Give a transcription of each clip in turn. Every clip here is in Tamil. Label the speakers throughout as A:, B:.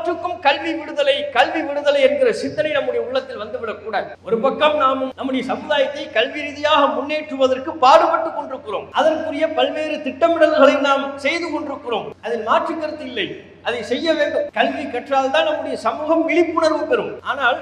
A: எல்லாவற்றுக்கும் கல்வி விடுதலை என்கிற சிந்தனை நம்முடைய உள்ளத்தில் வந்துவிடக் கூடாது. ஒரு பக்கம் நாம் நம்முடைய சமுதாயத்தை கல்வி ரீதியாக முன்னேற்றுவதற்கு பாடுபட்டு கொண்டிருக்கிறோம். அதற்குரிய பல்வேறு திட்டமிடல்களை நாம் செய்து கொண்டிருக்கிறோம். அதில் மாற்று கருத்து இல்லை, அதை செய்ய வேண்டும். கல்வி கற்றால் தான் நம்முடைய சமூகம் விழிப்புணர்வு பெறும். ஆனால்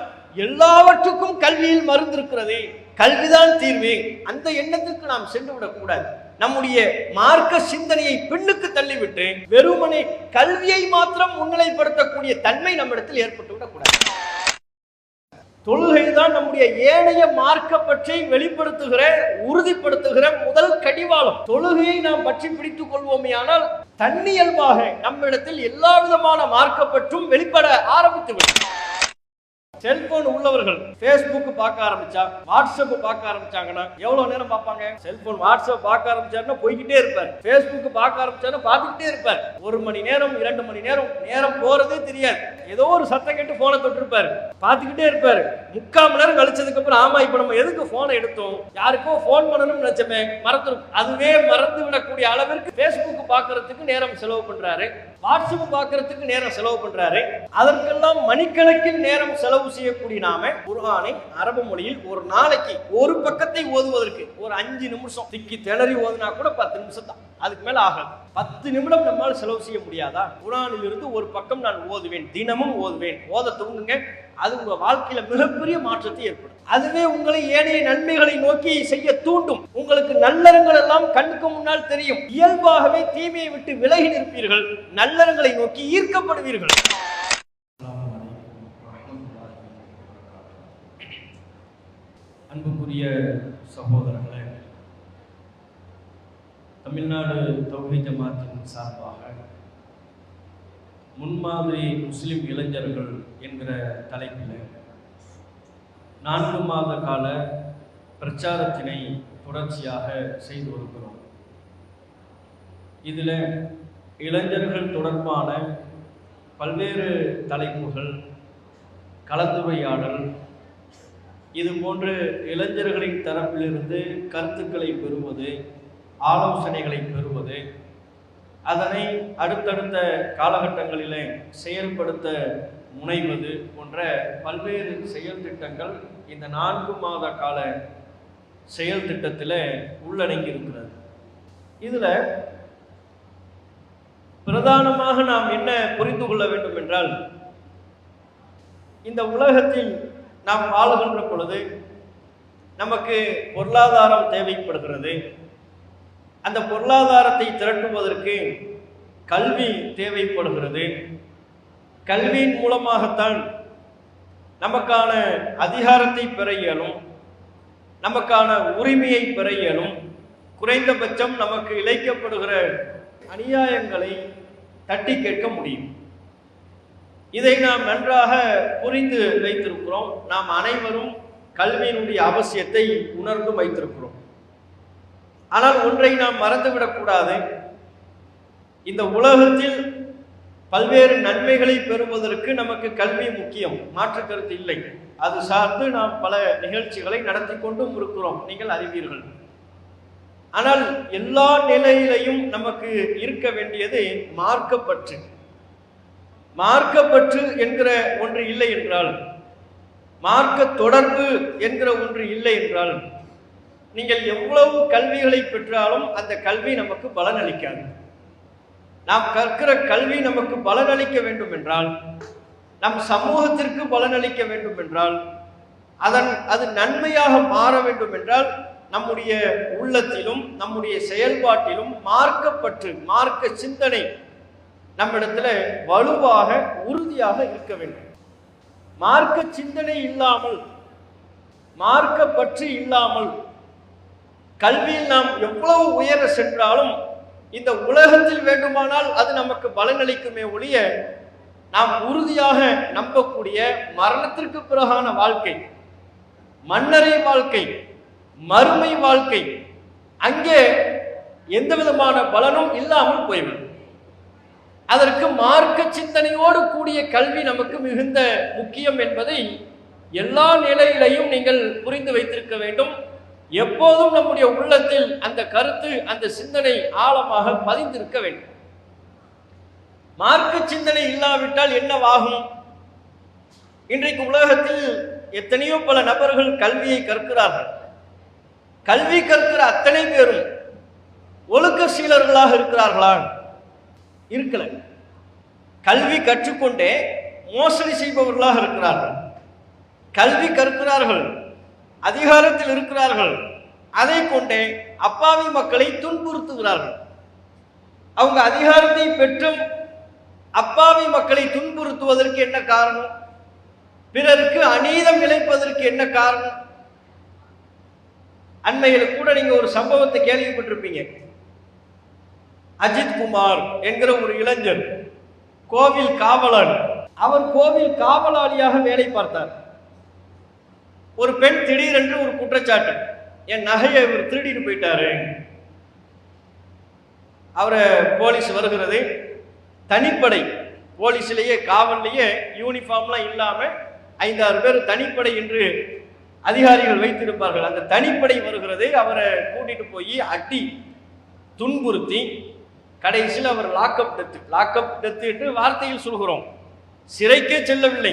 A: எல்லாவற்றுக்கும் கல்வியில் மருந்து இருக்கிறதே, கல்விதான் தீர்வே, அந்த எண்ணத்துக்கு நாம் சென்று விடக்கூடாது. நம்முடைய மார்க்க சிந்தனையை பின்னுக்கு தள்ளிவிட்டு வெறுமனே கல்வியை மாத்திரம் முன்னிலைப்படுத்தக்கூடிய தன்மை நம்மிடத்தில் ஏற்பட்டு விடக்கூடாது. தொழுகைதான் நம்முடைய ஏனைய மார்க்க பற்றி வெளிப்படுத்துகிற உறுதிப்படுத்துகிற முதல் கடிவாளம். தொழுகையை நாம் பற்றி பிடித்துக் கொள்வோமே ஆனால் தன்னியல்பாக நம்மிடத்தில் எல்லா விதமான மார்க்க பற்றும் வெளிப்பட ஆரம்பித்து விடும். செல்போன் உள்ளவர்கள் Facebook பார்க்க ஆரம்பிச்சா, வாட்ஸ்அப் பார்க்க ஆரம்பிச்சாங்கன்னா எவ்வளவு நேரம் பார்ப்பாங்க? செல்போன் வாட்ஸ்அப் பார்க்க ஆரம்பிச்சாருன்னா போய்கிட்டே இருப்பார். Facebook பார்க்க ஆரம்பிச்சாருன்னா பார்த்துக்கிட்டே இருப்பார். 1 மணி நேரம் 2 மணி நேரம் போறதே தெரியாது. ஏதோ ஒரு சத்தம் கேட்டு போனை தொட்டிருப்பாரு, பார்த்துக்கிட்டே இருப்பாரு. 3/4 மணி நேரம் கழிச்சதுக்கு அப்புறம் ஆமா இப்ப நம்ம எதுக்கு போனை எடுத்தோம், யாருக்கோ போன் பண்ணணும்னு நினைச்சமே, மறந்துடும். அதுவே மறந்து விடக்கூடிய அளவிற்கு Facebook பார்க்கறதுக்கு நேரம் செலவு பண்றாரு, வாட்ஸ்அப் பார்க்கறதுக்கு நேரம் செலவு பண்றாரு. அதற்கெல்லாம் மணிக்கணக்கில் நேரம் செலவு செய்யக்கூடிய நாம குர்ஆனை அரபு மொழியில் ஒரு நாளைக்கு ஒரு பக்கத்தை ஓதுவதற்கு ஒரு 5 நிமிஷம் திக்கி திணறி ஓதுனா கூட 10 நிமிஷம் தான், அதுக்கு மேல ஆகாது. 10 நிமிடம் நம்மால் செலவு செய்ய முடியாதா? குர்ஆனில் இருந்து ஒரு பக்கம் நான் ஓதுவேன், தினமும் ஓதுவேன். ஓத துவங்குங்க, அது உங்க வாழ்க்கையில மிகப்பெரிய மாற்றத்தை ஏற்படும். அதுவே உங்களை ஏனைய நன்மைகளை நோக்கி செய்ய தூண்டும். உங்களுக்கு நல்லறங்கள் எல்லாம் கண்ணுக்கு முன்னால் தெரியும். இயல்பாகவே தீமையை விட்டு விலகி நிற்பீர்கள், நல்லறங்களை நோக்கி ஈர்க்கப்படுவீர்கள்.
B: அன்புக்குரிய சகோதரர்களே, தமிழ்நாடு தௌஹீத் ஜமாத்தின் சார்பாக முன்மாதிரி முஸ்லிம் இளைஞர்கள் என்கிற தலைப்பில் 4 மாத கால பிரச்சாரத்தினை தொடர்ச்சியாக செய்து வருகிறோம். இதில் இளைஞர்கள் தொடர்பான பல்வேறு தலைப்புகள், கலந்துரையாடல், இது போன்று இளைஞர்களின் தரப்பிலிருந்து கருத்துக்களை பெறுவது, ஆலோசனைகளை பெறுவது, அதனை அடுத்தடுத்த காலகட்டங்களிலே செயல்படுத்த முனைவது போன்ற பல்வேறு செயல் திட்டங்கள் இந்த 4 மாத கால செயல் திட்டத்தில் உள்ளடங்கி இருக்கிறது. இதில் பிரதானமாக நாம் என்ன புரிந்து கொள்ள வேண்டும் என்றால், இந்த உலகத்தில் நாம் வாழ்கின்ற பொழுது நமக்கு பொருளாதாரம் தேவைப்படுகிறது. அந்த பொருளாதாரத்தை திரட்டுவதற்கு கல்வி தேவைப்படுகிறது. கல்வியின் மூலமாகத்தான் நமக்கான அதிகாரத்தை பெற இயலும், நமக்கான உரிமையை பெற இயலும். குறைந்தபட்சம் நமக்கு இழைக்கப்படுகிற அநியாயங்களை தட்டி கேட்க முடியும். இதை நாம் நன்றாக புரிந்து வைத்திருக்கிறோம். நாம் அனைவரும் கல்வியினுடைய அவசியத்தை உணர்ந்து வைத்திருக்கிறோம். ஆனால் ஒன்றை நாம் மறந்துவிடக்கூடாது. இந்த உலகத்தில் பல்வேறு நன்மைகளை பெறுவதற்கு நமக்கு கல்வி முக்கியம், மாற்று கருத்து இல்லை. அது சார்ந்து நாம் பல நிகழ்ச்சிகளை நடத்தி கொண்டும் இருக்கிறோம், நீங்கள் அறிவீர்கள். ஆனால் எல்லா நிலையிலையும் நமக்கு இருக்க வேண்டியது மார்க்கப்பற்று. மார்க்கப்பற்று என்கிற ஒன்று இல்லை என்றால், மார்க்க தொடர்பு என்கிற ஒன்று இல்லை என்றால், நீங்கள் எவ்வளவு கல்விகளை பெற்றாலும் அந்த கல்வி நமக்கு பலனளிக்காது. நாம் கற்கிற கல்வி நமக்கு பலனளிக்க வேண்டும் என்றால், நம் சமூகத்திற்கு பலனளிக்க வேண்டும் என்றால், அது நன்மையாக மாற வேண்டும் என்றால், நம்முடைய உள்ளத்திலும் நம்முடைய செயல்பாட்டிலும் மார்க்கப்பற்று, மார்க்க சிந்தனை நம்மிடத்துல வலுவாக உறுதியாக இருக்க வேண்டும். மார்க்க சிந்தனை இல்லாமல், மார்க்க பற்று இல்லாமல் கல்வியில் நாம் எவ்வளவு உயர சென்றாலும் இந்த உலகத்தில் வேண்டுமானால் அது நமக்கு பலனளிக்குமே ஒழிய, நாம் உறுதியாக நம்பக்கூடிய மரணத்திற்கு பிறகான வாழ்க்கை, மன்னரை வாழ்க்கை, மறுமை வாழ்க்கை, அங்கே எந்த விதமான பலனும் இல்லாமல் போய்விடும். அதற்கு மார்க்க சிந்தனையோடு கூடிய கல்வி நமக்கு மிகுந்த முக்கியம் என்பதை எல்லா நிலையிலையும் நீங்கள் புரிந்து வைத்திருக்க வேண்டும். எப்போதும் நம்முடைய உள்ளத்தில் அந்த கருத்து, அந்த சிந்தனை ஆழமாக பதிந்திருக்க வேண்டும்.
A: மார்க்க சிந்தனை இல்லாவிட்டால் என்னவாகும்? இன்றைக்கு உலகத்தில் எத்தனையோ பல நபர்கள் கல்வியை கற்கிறார்கள். கல்வி கற்கிற அத்தனை பேரும் ஒழுக்க சீலர்களாக இருக்கிறார்களா? இருக்கல. கல்வி கற்றுக்கொண்டே மோசடி செய்பவர்களாக இருக்கிறார்கள். கல்வி கற்கிறார்கள், அதிகாரத்தில் இருக்கிறார்கள், அதை கொண்டே அப்பாவி மக்களை துன்புறுத்துகிறார்கள். அவங்க அதிகாரத்தை பெற்றும் அப்பாவி மக்களை துன்புறுத்துவதற்கு என்ன காரணம்? பிறருக்கு அநீதம் இழைப்பதற்கு என்ன காரணம்? அண்மையில் கூட நீங்க ஒரு சம்பவத்தை கேள்விப்பட்டிருப்பீங்க. அஜித் குமார் என்கிற ஒரு இளைஞர் கோவில் காவலர். அவர் கோவில் காவலாளியாக வேலை பார்த்தார். ஒரு பெண் திடீரென்று ஒரு குற்றச்சாட்டு, என் நகையை இவர் திருடிட்டு போயிட்டாரு. அவரை போலீஸ் வருகிறது. தனிப்படை, போலீஸ்லேயே காவல்லையே யூனிஃபார்ம்லாம் இல்லாம 5-6 பேர் தனிப்படை என்று அதிகாரிகள் வைத்திருப்பார்கள். அந்த தனிப்படை வருகிறது. அவரை கூட்டிட்டு போய் அடி துன்புறுத்தி கடைசியில் அவர் லாக்அப் டெத் என்று வார்த்தையில் சொல்கிறோம். சிறைக்கே செல்லவில்லை,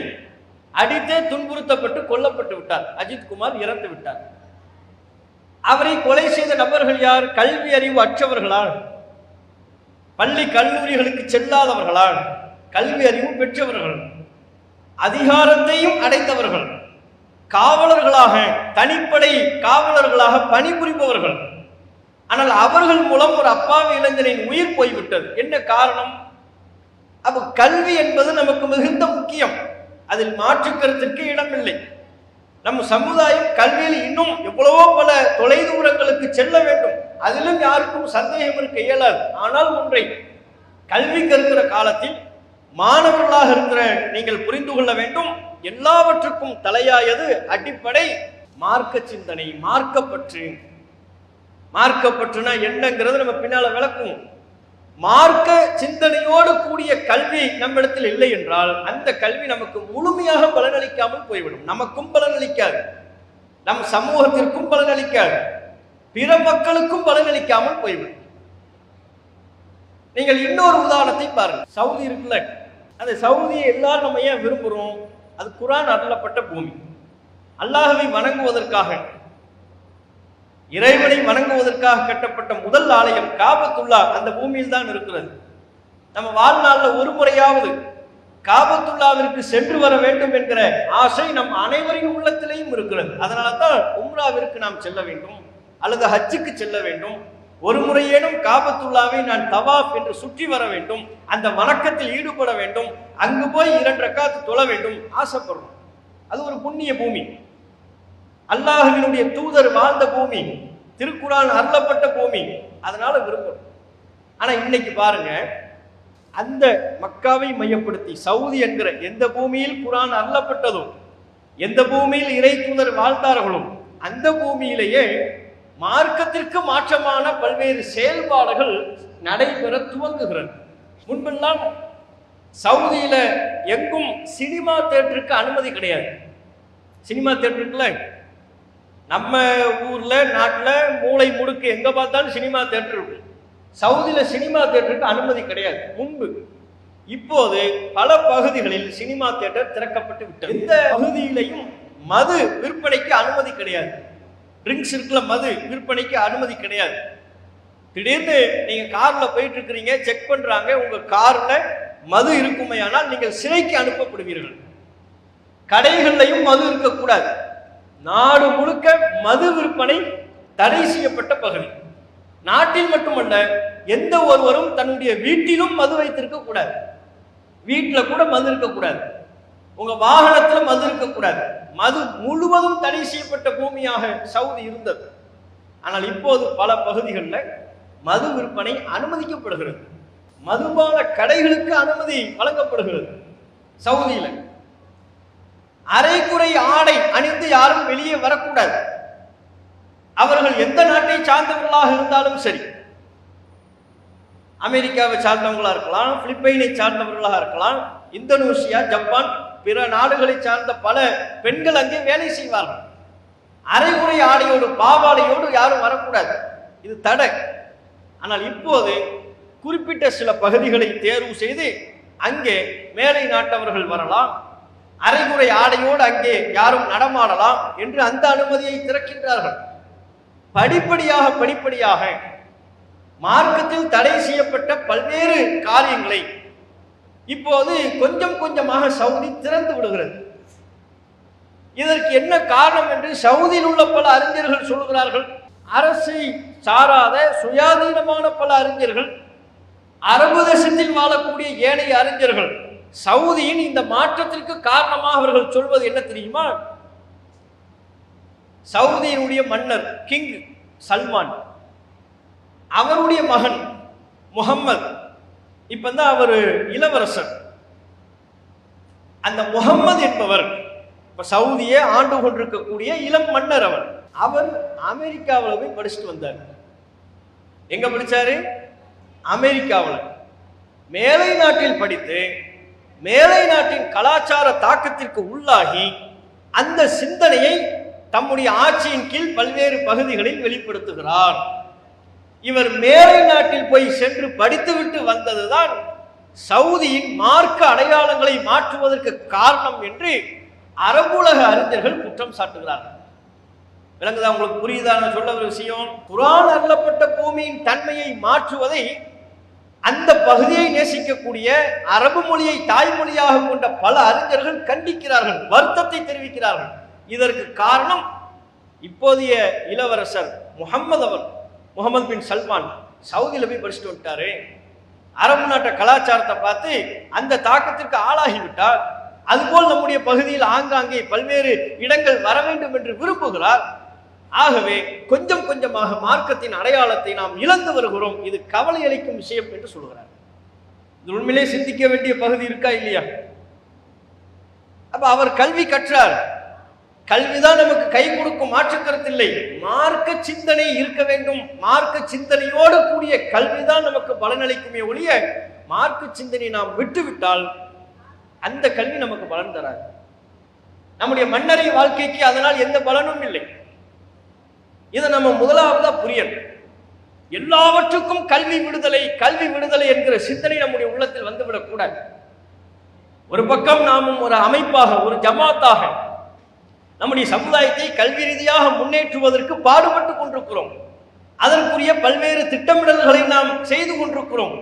A: அடித்தே துன்புறுத்தப்பட்டு கொல்லப்பட்டு விட்டார். அஜித் குமார் இறந்து விட்டார். அவரை கொலை செய்த நபர்கள் யார்? கல்வி அறிவு அற்றவர்களால், பள்ளி கல்லூரிகளுக்கு செல்லாதவர்களால், கல்வி அறிவு பெற்றவர்கள், அதிகாரத்தையும் அடைந்தவர்கள், காவலர்களாக, தனிப்படை காவலர்களாக பணிபுரிபவர்கள். ஆனால் அவர்கள் மூலம் ஒரு அப்பாவி இளைஞரின் உயிர் போய்விட்டது. என்ன காரணம்? அப்ப கல்வி என்பது நமக்கு மிகுந்த முக்கியம். அதில் மாற்று கருத்திற்கு இடமில்லை. நம் சமுதாயம் கல்வியில் இன்னும் எவ்வளவோ பல தொலைதூரங்களுக்கு செல்ல வேண்டும். அதிலும் யாருக்கும் சந்தேகம் இருக்க இயலாது. ஆனால் ஒன்றை, கல்வி கற்கிற காலத்தில் மாணவர்களாக இருக்கிற நீங்கள் புரிந்து கொள்ள வேண்டும், எல்லாவற்றுக்கும் தலையாயது அடிப்படை மார்க்க சிந்தனை, மார்க்கப்பற்று. மார்க்கப்பற்றுனா என்னங்கிறது நம்ம பின்னால விளக்குவோம். மார்க்க சிந்தனையோடு கூடிய கல்வி நம்மிடத்தில் இல்லை என்றால் அந்த கல்வி நமக்கு முழுமையாக பலனளிக்காமல் போய்விடும். நமக்கும் பலனளிக்காது, நம் சமூகத்திற்கும் பலனளிக்காது, பிற மக்களுக்கும் பலனளிக்காமல் போய்விடும். நீங்கள் இன்னொரு உதாரணத்தை பாருங்கள். சவுதி இருக்குல்ல, அந்த சவுதியை எல்லாரும் நம்ம ஏன் விரும்புகிறோம்? அது குர்ஆன் அருளப்பட்ட பூமி. அல்லாஹ்வை வணங்குவதற்காக, இறைவனை வணங்குவதற்காக கட்டப்பட்ட முதல் ஆலயம் காபத்துல்லா அந்த பூமியில் தான் இருக்கிறது. நம்ம வாழ்நாளில் ஒரு முறையாவது காபத்துல்லாவிற்கு சென்று வர வேண்டும் என்கிற ஆசை நம் அனைவரின் உள்ளத்திலேயும் இருக்கிறது. அதனால தான் உம்ராவிற்கு நாம் செல்ல வேண்டும் அல்லது ஹஜ்ஜுக்கு செல்ல வேண்டும். ஒரு முறையேனும் காபத்துல்லாவை நான் தவாஃப் என்று சுற்றி வர வேண்டும், அந்த வணக்கத்தில் ஈடுபட வேண்டும், அங்கு போய் 2 ரக்காத் தொழ வேண்டும் ஆசைப்படுறோம். அது ஒரு புண்ணிய பூமி, அல்லாஹ்வினுடைய தூதர் வாழ்ந்த பூமி, திருக்குர்ஆன் அருளப்பட்ட பூமி. அதனால விரும்புறோம். ஆனா இன்னைக்கு பாருங்க, அந்த மக்காவை மையப்படுத்தி சவுதி என்கிற எந்த பூமியில் குர்ஆன் அருளப்பட்டதோ, எந்த பூமியில் இறை தூதர் வாழ்ந்தார்களோ அந்த பூமியிலேயே மார்க்கத்திற்கு மாற்றமான பல்வேறு செயல்பாடுகள் நடைபெற துவங்குகிறது. முன்பெல்லாம் சவுதியில எங்கும் சினிமா தியேட்டருக்கு அனுமதி கிடையாது. சினிமா தியேட்டருக்குல நம்ம ஊர்ல நாட்டுல மூளை முடுக்கு எங்க பார்த்தாலும் சினிமா தியேட்டர் இருக்கும். சவுதியில சினிமா தியேட்டருக்கு அனுமதி கிடையாது முன்பு. இப்போது பல பகுதிகளில் சினிமா தியேட்டர் திறக்கப்பட்டு விட்டது. இந்த பகுதியிலையும் மது விற்பனைக்கு அனுமதி கிடையாது. ட்ரிங்க்ஸ் இருக்குல்ல, மது விற்பனைக்கு அனுமதி கிடையாது. திடீர்னு நீங்க கார்ல போயிட்டு இருக்கிறீங்க, செக் பண்றாங்க, உங்க கார்ல மது இருக்குமையானால் நீங்கள் சிறைக்கு அனுப்பப்படுவீர்கள். கடைகள்லையும் மது இருக்கக்கூடாது. நாடு முழுக்க மது விற்பனை தடை செய்யப்பட்ட பகுதி. நாட்டில் மட்டுமல்ல, எந்த ஒருவரும் தன்னுடைய வீட்டிலும் மது வைத்திருக்க கூடாது. வீட்டில் கூட மது இருக்கக்கூடாது. உங்க வாகனத்துல மது இருக்கக்கூடாது. மது முழுவதும் தடை செய்யப்பட்ட பூமியாக சவுதி இருந்தது. ஆனால் இப்போது பல பகுதிகளில் மது விற்பனை அனுமதிக்கப்படுகிறது. மதுபான கடைகளுக்கு அனுமதி வழங்கப்படுகிறது. சவுதியில அரைக்குறை ஆடை அணிந்து யாரும் வெளியே வரக்கூடாது. அவர்கள் எந்த நாட்டை சார்ந்தவர்களாக இருந்தாலும் சரி, அமெரிக்காவை சார்ந்தவர்களாக இருக்கலாம், பிலிப்பைனை சார்ந்தவர்களாக இருக்கலாம், இந்தோனேசியா, ஜப்பான், பிற நாடுகளை சார்ந்த பல பெண்கள் அங்கே வேலை செய்வார்கள். அரைகுறை ஆடையோடு பாவாடையோடு யாரும் வரக்கூடாது. இது தடை. ஆனால் இப்போது குறிப்பிட்ட சில பகுதிகளை தேர்வு செய்து அங்கே மேலை நாட்டவர்கள் வரலாம், அரைகுறை ஆடையோடு அங்கே யாரும் நடமாடலாம் என்று அந்த அனுமதியை திறக்கின்றார்கள். படிப்படியாக மார்க்கத்தில் தடை செய்யப்பட்ட பல்வேறு காரியங்களை இப்போது கொஞ்சம் கொஞ்சமாக சவுதி திறந்து விடுகிறது. இதற்கு என்ன காரணம் என்று சவுதியில் உள்ள பல அறிஞர்கள் சொல்கிறார்கள். அரசை சாராத சுயாதீனமான பல அறிஞர்கள், அரபு தேசத்தில் வாழக்கூடிய ஏனைய அறிஞர்கள் சவுதியின் இந்த மாற்றத்திற்கு காரணமாக அவர்கள் சொல்வது என்ன தெரியுமா? சவுதியினுடைய மன்னர் கிங் சல்மான், அவருடைய மகன் முகம்மது, இப்பதான் அவர் இளவரசர். அந்த முகம்மது என்பவர் இப்ப சவுதியை ஆண்டு கொண்டிருக்கக்கூடிய இளம் மன்னர். அவர் அமெரிக்காவில் போய் படிச்சுட்டு வந்தார். எங்க படிச்சாரு? அமெரிக்காவில். மேலை நாட்டில் படித்து மேலை நாட்டின் கலாச்சார தாக்கத்திற்கு உள்ளாகி அந்த சிந்தனையை தம்முடைய ஆட்சியின் கீழ் பல்வேறு பகுதிகளில் வெளிப்படுத்துகிறார். இவர் மேலை நாட்டில் போய் சென்று படித்துவிட்டு வந்ததுதான் சவுதியின் மார்க்க அடையாளங்களை மாற்றுவதற்கு காரணம் என்று அரபுலக அறிஞர்கள் குற்றம் சாட்டுகிறார்கள். விளங்குதா? உங்களுக்கு புரியுதான்னு சொல்ல ஒரு விஷயம். குர்ஆன் அருளப்பட்ட பூமியின் தன்மையை மாற்றுவதை அந்த பகுதியை நேசிக்கக்கூடிய அரபு மொழியை தாய்மொழியாக கொண்ட பல அறிஞர்கள் கண்டிக்கிறார்கள், வருத்தத்தை தெரிவிக்கிறார்கள். இதற்கு காரணம் இப்போதைய இளவரசர் முகமது பின் சல்மான் சவுதியில் போய் படிச்சுட்டு வந்துட்டாரு. அரபு நாட்ட கலாச்சாரத்தை பார்த்து அந்த தாக்கத்திற்கு ஆளாகிவிட்டார். அதுபோல் நம்முடைய பகுதியில் ஆங்காங்கே பல்வேறு இடங்கள் வர வேண்டும் என்று விரும்புகிறார். ஆகவே கொஞ்சம் கொஞ்சமாக மார்க்கத்தின் அடையாளத்தை நாம் இழந்து வருகிறோம். இது கவலை அளிக்கும் விஷயம் என்று சொல்கிறார். இது உண்மையிலே சிந்திக்க வேண்டிய பகுதி இருக்கா இல்லையா? அப்ப அவர் கல்வி கற்றார். கல்விதான் நமக்கு கை கொடுக்கும், மாற்றுக்கருத்தில்லை. மார்க்க சிந்தனை இருக்க வேண்டும். மார்க்க சிந்தனையோடு கூடிய கல்விதான் நமக்கு பலனளிக்குமே ஒழிய மார்க்க சிந்தனை நாம் விட்டுவிட்டால் அந்த கல்வி நமக்கு பலன் தராது. நம்முடைய மன்னரை வாழ்க்கைக்கு அதனால் எந்த பலனும் இல்லை. இதை நம்ம முதலாவதா புரியணும். எல்லாவற்றுக்கும் கல்வி விடுதலை என்கிற சிந்தனை நம்முடைய உள்ளத்தில் வந்துவிடக் கூடாது. ஒரு பக்கம் நாமும் ஒரு அமைப்பாக, ஒரு ஜமாத்தாக நம்முடைய சமுதாயத்தை கல்வி ரீதியாக முன்னேற்றுவதற்கு பாடுபட்டு கொண்டிருக்கிறோம். அதற்குரிய பல்வேறு திட்டமிடல்களை நாம் செய்து கொண்டிருக்கிறோம்.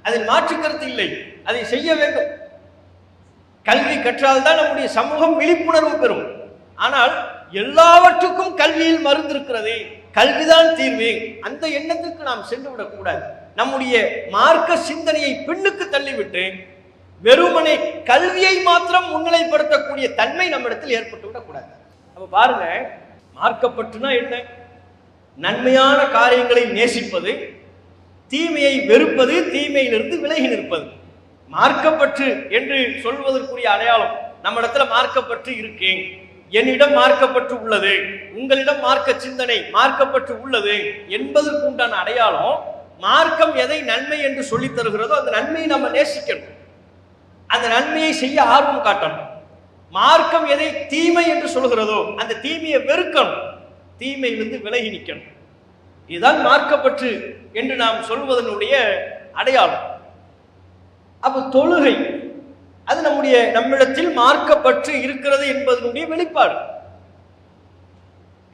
A: அதில் மாற்று கருத்து இல்லை, அதை செய்ய வேண்டும். கல்வி கற்றால்தான் நம்முடைய சமூகம் விழிப்புணர்வு பெறும். ஆனால் எல்லாவற்றுக்கும் கல்வியில் மருந்து இருக்கிறது, கல்விதான் தீர்வு, அந்த எண்ணத்திற்கு நாம் சென்று விடக்கூடாது. நம்முடைய மார்க்க சிந்தனையை பின்னுக்கு தள்ளிவிட்டு வெறுமனை கல்வியை மாத்திரம் முன்னிலைப்படுத்தக்கூடிய தன்மை நம்மிடத்தில் ஏற்பட்டு விடக்கூடாது. அப்ப பாருங்க, மார்க்கப்பற்றுனா என்ன? நன்மையான காரியங்களை நேசிப்பது, தீமையை வெறுப்பது, தீமையிலிருந்து விலகி நிற்பது. மார்க்கப்பற்று என்று சொல்வதற்குரிய அடையாளம், நம்மிடத்துல மார்க்கப்பற்று இருக்கேன், என்னிடம் மார்க்கப்பற்று உள்ளது, உங்களிடம் மார்க்க சிந்தனை மார்க்கப்பற்று உள்ளது என்பதற்கு உண்டான அடையாளம். மார்க்கம் எதை நன்மை என்று சொல்லி தருகிறதோ அந்த நன்மையை நம்ம நேசிக்கணும், அந்த நன்மையை செய்ய ஆர்வம் காட்டணும். மார்க்கம் எதை தீமை என்று சொல்கிறதோ அந்த தீமையை வெறுக்கணும், தீமையிலிருந்து விலகி நிற்கணும். இதுதான் மார்க்கப்பற்று என்று நாம் சொல்வதனுடைய அடையாளம். அப்ப தொழுகை அது நம்மிடத்தில் மார்க்கப்பற்று இருக்கிறது என்பதனுடைய வெளிப்பாடு.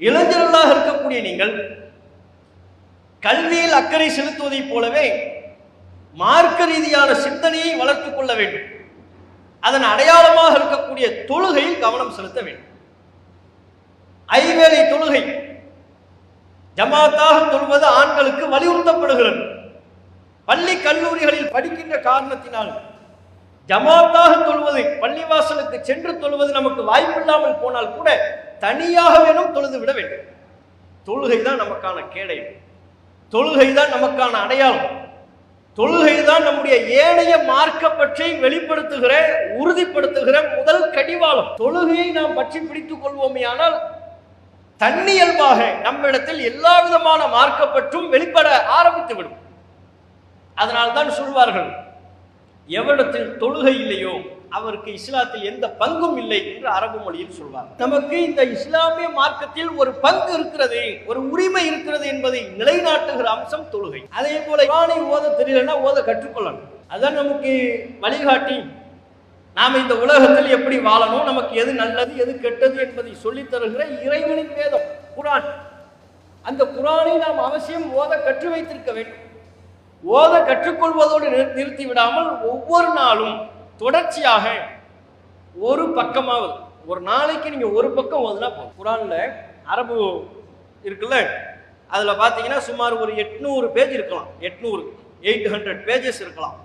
A: இளைஞர்களாக இருக்கக்கூடிய நீங்கள் கல்வியில் அக்கறை செலுத்துவதைப் போலவே மார்க்க ரீதியான சிந்தனையை வளர்த்துக் கொள்ள வேண்டும். அதன் அடையாளமாக இருக்கக்கூடிய தொழுகையில் கவனம் செலுத்த வேண்டும். ஐவேளை தொழுகை ஜமாத்தாக தொழுவது ஆண்களுக்கு வலியுறுத்தப்படுகிறது. பள்ளி கல்லூரிகளில் படிக்கின்ற காரணத்தினால் ஜமாத்தாக தொழுவது, பள்ளிவாசலுக்கு சென்று தொழுவது நமக்கு வாய்ப்பில்லாமல் போனால் கூட தனியாக வேணும் தொழுது விட வேண்டும். தொழுகை தான் நமக்கான கேடயம், தொழுகை தான் நமக்கான அடையாளம், தொழுகை தான் நம்முடைய ஏனைய மார்க்கப்பற்றை வெளிப்படுத்துகிற, உறுதிப்படுத்துகிற முதல் கடிவாளம். தொழுகையை நாம் பற்றி பிடித்துக் கொள்வோமே ஆனால் தன்னியல்பாக நம்மிடத்தில் எல்லா விதமான மார்க்கப்பற்றும் வெளிப்பட ஆரம்பித்துவிடும். அதனால்தான் சொல்வார்கள், எவரிடத்தில் தொழுகை இல்லையோ அவருக்கு இஸ்லாத்தில் எந்த பங்கும் இல்லை என்று அரபு மொழியில் சொல்வார். நமக்கு இந்த இஸ்லாமிய மார்க்கத்தில் ஒரு பங்கு இருக்கிறது, ஒரு உரிமை இருக்கிறது என்பதை நிலைநாட்டுகிற அம்சம் தொழுகை. அதே போல குர்ஆனை ஓத தெரியலன்னா ஓத கற்றுக்கொள்ளணும். அதான் நமக்கு வழிகாட்டி. நாம் இந்த உலகத்தில் எப்படி வாழணும், நமக்கு எது நல்லது எது கெட்டது என்பதை சொல்லித் தருகிற இறைவனின் வேதம் குர்ஆன். அந்த குர்ஆனை நாம் அவசியம் ஓத கற்று வைத்திருக்க வேண்டும். ஓத கற்றுக்கொள்வதோடு நிறுத்தி விடாமல் ஒவ்வொரு நாளும் தொடர்ச்சியாக ஒரு பக்கமாவது, ஒரு நாளைக்கு நீங்க ஒரு பக்கம் ஓதுனா போதும். குர்ஆன்ல அரபு இருக்குல்ல, அதுல பாத்தீங்கன்னா சுமார் ஒரு 800 பேஜ் இருக்கலாம். 800 பேஜஸ் இருக்கலாம்.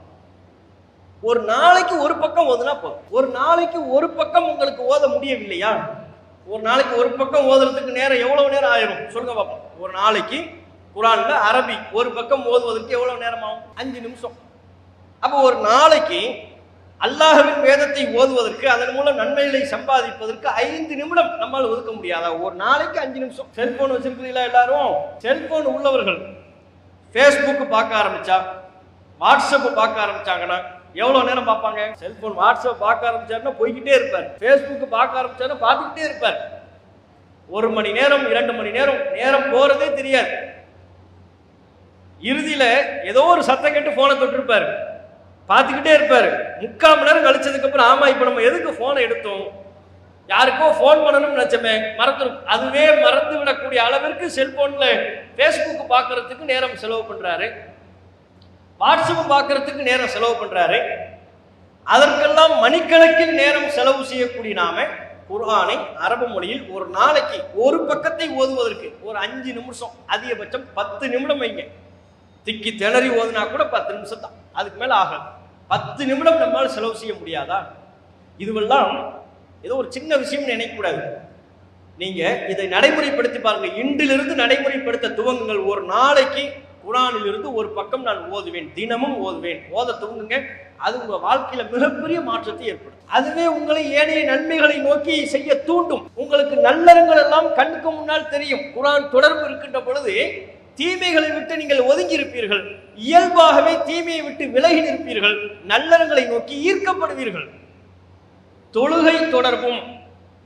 A: ஒரு நாளைக்கு ஒரு பக்கம் ஓதுனா போதும். ஒரு நாளைக்கு ஒரு பக்கம் உங்களுக்கு ஓத முடியவில்லையா? ஒரு நாளைக்கு ஒரு பக்கம் ஓதுறதுக்கு நேரம் எவ்வளவு நேரம் ஆயிரும் சொல்லுங்க பாப்போம். ஒரு நாளைக்கு குர்ஆன்ல அரபி ஒரு பக்கம் ஓதுவதற்கு எவ்வளவு நேரம் ஆகும்? 5 நிமிஷம். அப்போ ஒரு நாளைக்கு அல்லாஹ்வின் வேதத்தை ஓதுவதற்கு, அதன் மூலம் நன்மைகளை சம்பாதிப்பதற்கு 5 நிமிடம் நம்மால் ஒதுக்க முடியாதா? ஒரு நாளைக்கு 5 நிமிஷம். செல்போன் வச்சிருக்கிறீங்களா எல்லாரும்? செல்போன் உள்ளவர்கள் ஃபேஸ்புக் பார்க்க ஆரம்பிச்சா, வாட்ஸ்அப் பார்க்க ஆரம்பிச்சாங்கன்னா எவ்வளவு நேரம் பார்ப்பாங்க? செல்போன் வாட்ஸ்அப் பார்க்க ஆரம்பிச்சாருன்னா போய்கிட்டே இருப்பார். ஃபேஸ்புக் பார்க்க ஆரம்பிச்சாருன்னா பார்த்துக்கிட்டே இருப்பார். 1 மணி நேரம் 2 மணி நேரம் நேரம் போறதே தெரியாது. இறுதியில ஏதோ ஒரு சத்தம் கேட்டு போனை தொட்டிருப்பாரு, பார்த்துக்கிட்டே இருப்பாரு. 3/4 மணி நேரம் கழிச்சதுக்கு அப்புறம் ஆமா இப்ப நம்ம எதுக்கு போனை எடுத்தோம், யாருக்கோ போன் பண்ணணும்னு நினைச்சமே மறந்துடும். அதுவே மறந்து விடக்கூடிய அளவிற்கு செல்போன்ல ஃபேஸ்புக் பார்க்கறதுக்கு நேரம் செலவு பண்றாரு, வாட்ஸ்அப் பார்க்கறதுக்கு நேரம் செலவு பண்றாரு. அதற்கெல்லாம் மணிக்கணக்கில் நேரம் செலவு செய்யக்கூடிய நாம குர்ஆனை அரபு மொழியில் ஒரு நாளைக்கு ஒரு பக்கத்தை ஓதுவதற்கு ஒரு 5 நிமிஷம், அதிகபட்சம் 10 நிமிடம் வைங்க. திக்கி திணறி ஓதுனா கூட 10 நிமிஷம் தான், அதுக்கு மேல ஆகாது. 10 நிமிடம் நம்மால் செலவு செய்ய முடியாதா? இதுவெல்லாம் ஏதோ ஒரு சின்ன விஷயம் நினைக்கக்கூடாது. நீங்க இதை நடைமுறைப்படுத்தி பாருங்க. இன்றிலிருந்து நடைமுறைப்படுத்த துவங்குங்கள். ஒரு நாளைக்கு குர்ஆனிலிருந்து ஒரு பக்கம் நான் ஓதுவேன், தினமும் ஓதுவேன். ஓத துவங்குங்க. அது உங்க வாழ்க்கையில மிகப்பெரிய மாற்றத்தை ஏற்படும். அதுவே உங்களை ஏனைய நன்மைகளை நோக்கி செய்ய தூண்டும். உங்களுக்கு நல்லறங்கள் எல்லாம் கண்ணுக்கு முன்னால் தெரியும். குர்ஆன் தொடர்பு இருக்கின்ற பொழுது தீமைகளை விட்டு நீங்கள் ஒதுங்கி இருப்பீர்கள். இயல்பாகவே தீமையை விட்டு விலகி நிற்பீர்கள். நல்லறங்களை நோக்கி ஈர்க்கப்படுவீர்கள். தொழுகை தொடர்பும்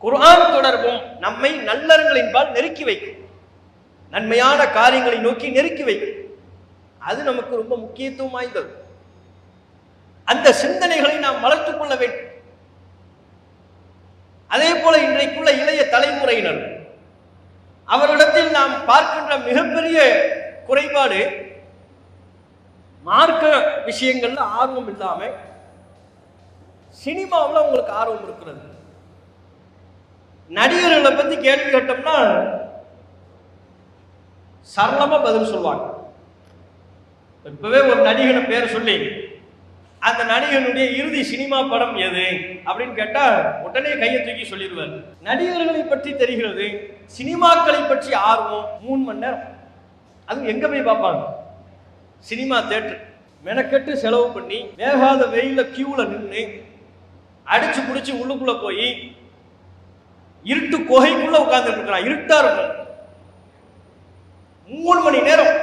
A: குர்ஆன் தொடர்பும் நம்மை நல்லறங்களின்பால் நெருக்கி வைக்கும், நன்மையான காரியங்களை நோக்கி நெருக்கி வைக்கும். அது நமக்கு ரொம்ப முக்கியத்துவம் வாய்ந்தது. அந்த சிந்தனைகளை நாம் வளர்த்துக் கொள்ள வேண்டும். அதே போல இன்றைக்குள்ள இளைய தலைமுறையினர், அவரிடத்தில் நாம் பார்க்கின்ற மிகப்பெரிய குறைபாடு, மார்க்க விஷயங்கள்ல ஆர்வம் இல்லாம சினிமாவில் உங்களுக்கு ஆர்வம் இருக்கிறது. நடிகர்களை பத்தி கேள்வி கேட்டோம்னா சரளமா பதில் சொல்லுவாங்க. இப்பவே ஒரு நடிகனை பேர் சொல்லி அந்த நடிகனுடைய இறுதி சினிமா படம் எது அப்படின்னு கேட்டா உடனே கையை தூக்கி சொல்லிடுவார். நடிகர்களை பற்றி தெரிகிறது, சினிமாக்களை பற்றி ஆர்வம் 3 மணி நேரம். அது எங்க போய் பார்ப்பாங்க? Cinema theatre. மெனக்கெட்டு செலவு பண்ணி வேகாத வெயில கியூல நின்று அடிச்சு புடிச்சு உள்ளுக்குள்ள போய் இருட்டு குகைக்குள்ள உட்கார்ந்துட்டு இருக்கிறான். இருட்டா இருக்கும். 3 மணி நேரம்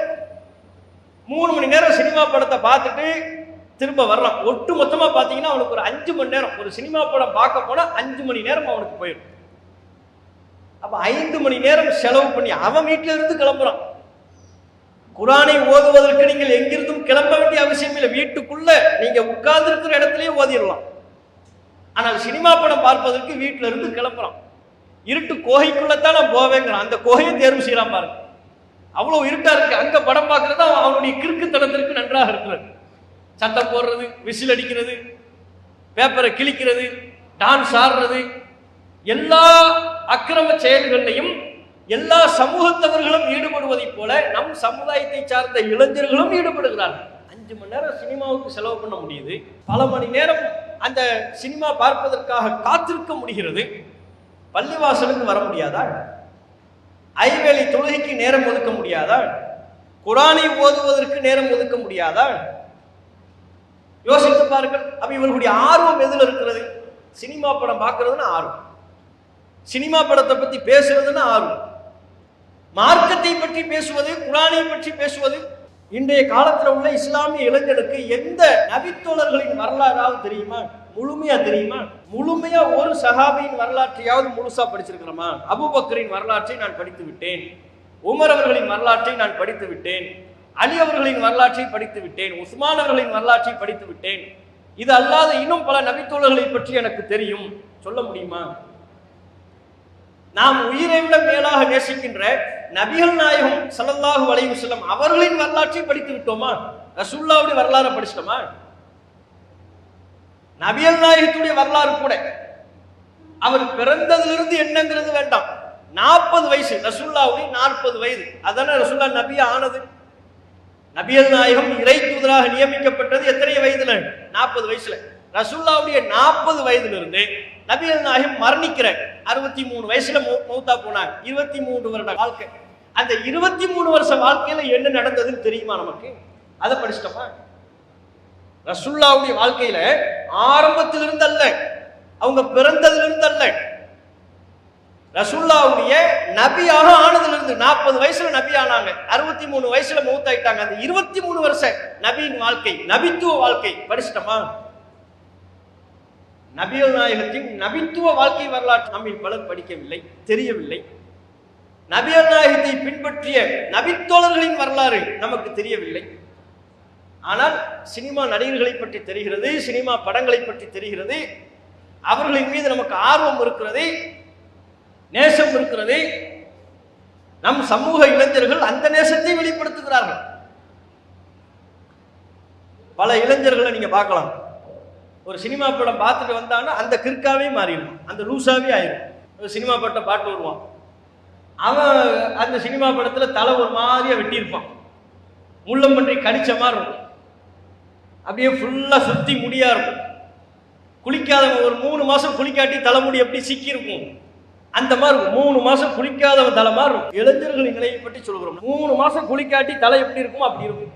A: 3 மணி நேரம் சினிமா படத்தை பார்த்துட்டு திரும்ப வர்றான். ஒட்டு மொத்தமா பாத்தீங்கன்னா அவனுக்கு ஒரு 5 மணி நேரம், ஒரு சினிமா படம் பார்க்க போனா 5 மணி நேரம் அவனுக்கு போயிடும். அப்ப 5 மணி நேரம் செலவு பண்ணி அவன் வீட்டில இருந்து கிளம்புறான். குர்ஆனை ஓதுவதற்கு நீங்கள் எங்கிருந்தும் கிளம்ப வேண்டிய அவசியம் இல்லை. வீட்டுக்குள்ள நீங்க உட்கார்ந்து இருக்கிற இடத்திலேயே ஓதிடலாம். ஆனால் சினிமா படம் பார்ப்பதற்கு வீட்டில இருந்து கிளம்புறான். இருட்டு கோகைக்குள்ளத்தான் நான் போவேங்கிறான். அந்த கோகையை தேர்வு செய்யலாம் பாருங்க. அவ்வளவு இருட்டா இருக்கு. அங்க படம் பார்க்கறது அவனுடைய கிறுக்குத்தனத்திற்கு நன்றாக இருக்கிறது. சத்தம் போடுறது, விசில் அடிக்கிறது, பேப்பரை கிழிக்கிறது, டான்ஸ் ஆடுறது, எல்லா அக்கிரம செயல்களையும் எல்லா சமூகத்தவர்களும் ஈடுபடுவதை போல நம் சமுதாயத்தை சார்ந்த இளைஞர்களும் ஈடுபடுகிறார்கள். 5 மணி நேரம் சினிமாவுக்கு செலவு பண்ண முடியுது. பல மணி நேரம் அந்த சினிமா பார்ப்பதற்காக காத்திருக்க முடிகிறது. பள்ளிவாசலுக்கு வர முடியாதா? ஐவேளை தொழுகைக்கு நேரம் ஒதுக்க முடியாதா? குர்ஆனை ஓதுவதற்கு நேரம் ஒதுக்க முடியாதா? யோசித்து பாருங்கள். அப்ப இவர்களுடைய ஆர்வம் எதுல இருக்கிறது? சினிமா படம் பார்க்கறதுன்னா ஆர்வம், சினிமா படத்தை பத்தி பேசுறதுன்னா ஆர்வம், மார்க்கத்தை பற்றி பேசுவது, குர்ஆனை பற்றி பேசுவது, இன்றைய காலத்துல உள்ள இஸ்லாமிய இளைஞருக்கு எந்த நபித்தோழர்களின் வரலாறாவது தெரியுமா? முழுமையா தெரியுமா? முழுமையா ஒரு சஹாபியின் வரலாற்றையாவது முழுசா படிச்சிருக்கிறோமா? அபூபக்கரின் வரலாற்றை நான் படித்து விட்டேன், உமர் அவர்களின் வரலாற்றை நான் படித்து விட்டேன், அலி அவர்களின் வரலாற்றை படித்து விட்டேன், உஸ்மான் அவர்களின் வரலாற்றை படித்து விட்டேன், இது அல்லாத இன்னும் பல நபித்தோழர்களை பற்றி எனக்கு தெரியும், சொல்ல முடியுமா? நாம் உயிரை விட மேலாக நேசிக்கின்ற நபிகள் நாயகம் ஸல்லல்லாஹு அலைஹி வஸல்லம் அவர்களின் வரலாற்றை படித்து விட்டோமா? ரசூலுல்லாஹ்வுடைய வரலாறை படிச்சிட்டோமா? நபிகள் நாயகத்துடைய வரலாறு கூட அவர் பிறந்ததிலிருந்து என்னங்கிறது வேண்டாம். 40 வயசு ரசூலுல்லாஹ்வுடைய 40 வயது, அதானே ரசூலுல்லாஹ் நபி ஆனது. நபிகள் நாயகம் இறை தூதராக நியமிக்கப்பட்டது எத்தனை வயதுல? 40 வயசுல. ரசூலுல்லாஹ்வுடைய 40 வயதிலிருந்து நபிகள் நாயகம் மரணிக்கிற 63 வயசுல மௌத்தா போனாங்க. 23 வருட வாழ்க்கை. அந்த 23 வருஷ வாழ்க்கையில என்ன நடந்ததுன்னு தெரியுமா நமக்கு? அதை படிச்சிட்டோமா? ரசூலுல்லாஹ்வுடைய வாழ்க்கையில ஆரம்பத்திலிருந்து அல்ல, அவங்க பிறந்ததிலிருந்து அல்ல, ரசூலுல்லாஹ்வுடைய நபியாக ஆனதிலிருந்து 40 வயசுல நபி ஆனாங்க, 63 வயசுல மௌத்தாயிட்டாங்க. அந்த 23 வருஷ நபியின் வாழ்க்கை, நபித்துவ வாழ்க்கை படிச்சிட்டோமா? நபிகள் நாயகத்தின் நபித்துவ வாழ்க்கை வரலாற்று நம்மில் பலர் படிக்கவில்லை, தெரியவில்லை. நபிகள் நாயகத்தை பின்பற்றிய நபித்தோழர்களின் வரலாறு நமக்கு தெரியவில்லை. ஆனால் சினிமா நடிகர்களை பற்றி தெரிகிறது, சினிமா படங்களை பற்றி தெரிகிறது, அவர்களின் மீது நமக்கு ஆர்வம் இருக்கிறது, நேசம் இருக்கிறது. நம் சமூக இளைஞர்கள் அந்த நேசத்தை வெளிப்படுத்துகிறார்கள். பல இளைஞர்களை நீங்க பார்க்கலாம், ஒரு சினிமா படம் பார்த்துட்டு வந்தான்னா அந்த கிற்காவே மாறிடும், அந்த லூசாவே ஆயிடும். ஒரு சினிமா படத்தை பாட்டு வருவான், அவன் அந்த சினிமா படத்துல தலை ஒரு மாதிரியா வெட்டியிருப்பான், முள்ளம்பன்றி கடிச்ச மாதிரி இருக்கும், அப்படியே ஃபுல்லா சுத்தி முடியா இருக்கும். குளிக்காதவன் ஒரு 3 மாசம் குளிக்காட்டி தலைமுடி எப்படி சிக்கி இருக்கும், அந்த மாதிரி 3 மாசம் குளிக்காதவன் தலை மாதிரி இருக்கும். இளைஞர்களின் நிலையை பற்றி சொல்கிறோம். 3 மாசம் குளிக்காட்டி தலை எப்படி இருக்கும் அப்படி இருக்கும்.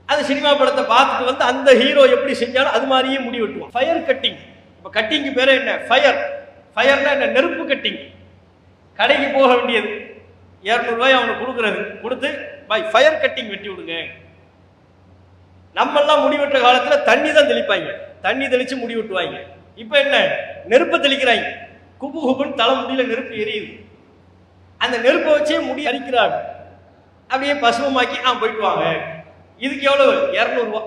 A: அந்த சினிமா படத்தை பார்த்துட்டு வந்து அந்த ஹீரோ எப்படி செஞ்சாலும் அது மாதிரியே முடி வெட்டுவான். Fire cutting. இப்போ கட்டிங்கு பேரே என்ன? ஃபயர். ஃபயர்னா என்ன? நெருப்பு கட்டிங். கடைக்கு போக வேண்டியது 200 ரூபாய் அவனுக்கு கொடுக்குறது, கொடுத்து பை ஃபயர் கட்டிங் வெட்டி விடுங்க. நம்மெல்லாம் முடி வெட்டுற காலத்தில் தண்ணி தான் தெளிப்பாங்க, தண்ணி தெளிச்சு முடி வெட்டுவாங்க. இப்போ என்ன? நெருப்பை தெளிக்கிறாங்க, குபு குபுன்னு தலை முடியல நெருப்பு எரியுது, அந்த நெருப்பை வச்சே முடி அரிக்கிறாங்க, அப்படியே பசுமமாக்கி போயிட்டு வாங்க. இதுக்கு எவ்வளவு? 200 ரூபா.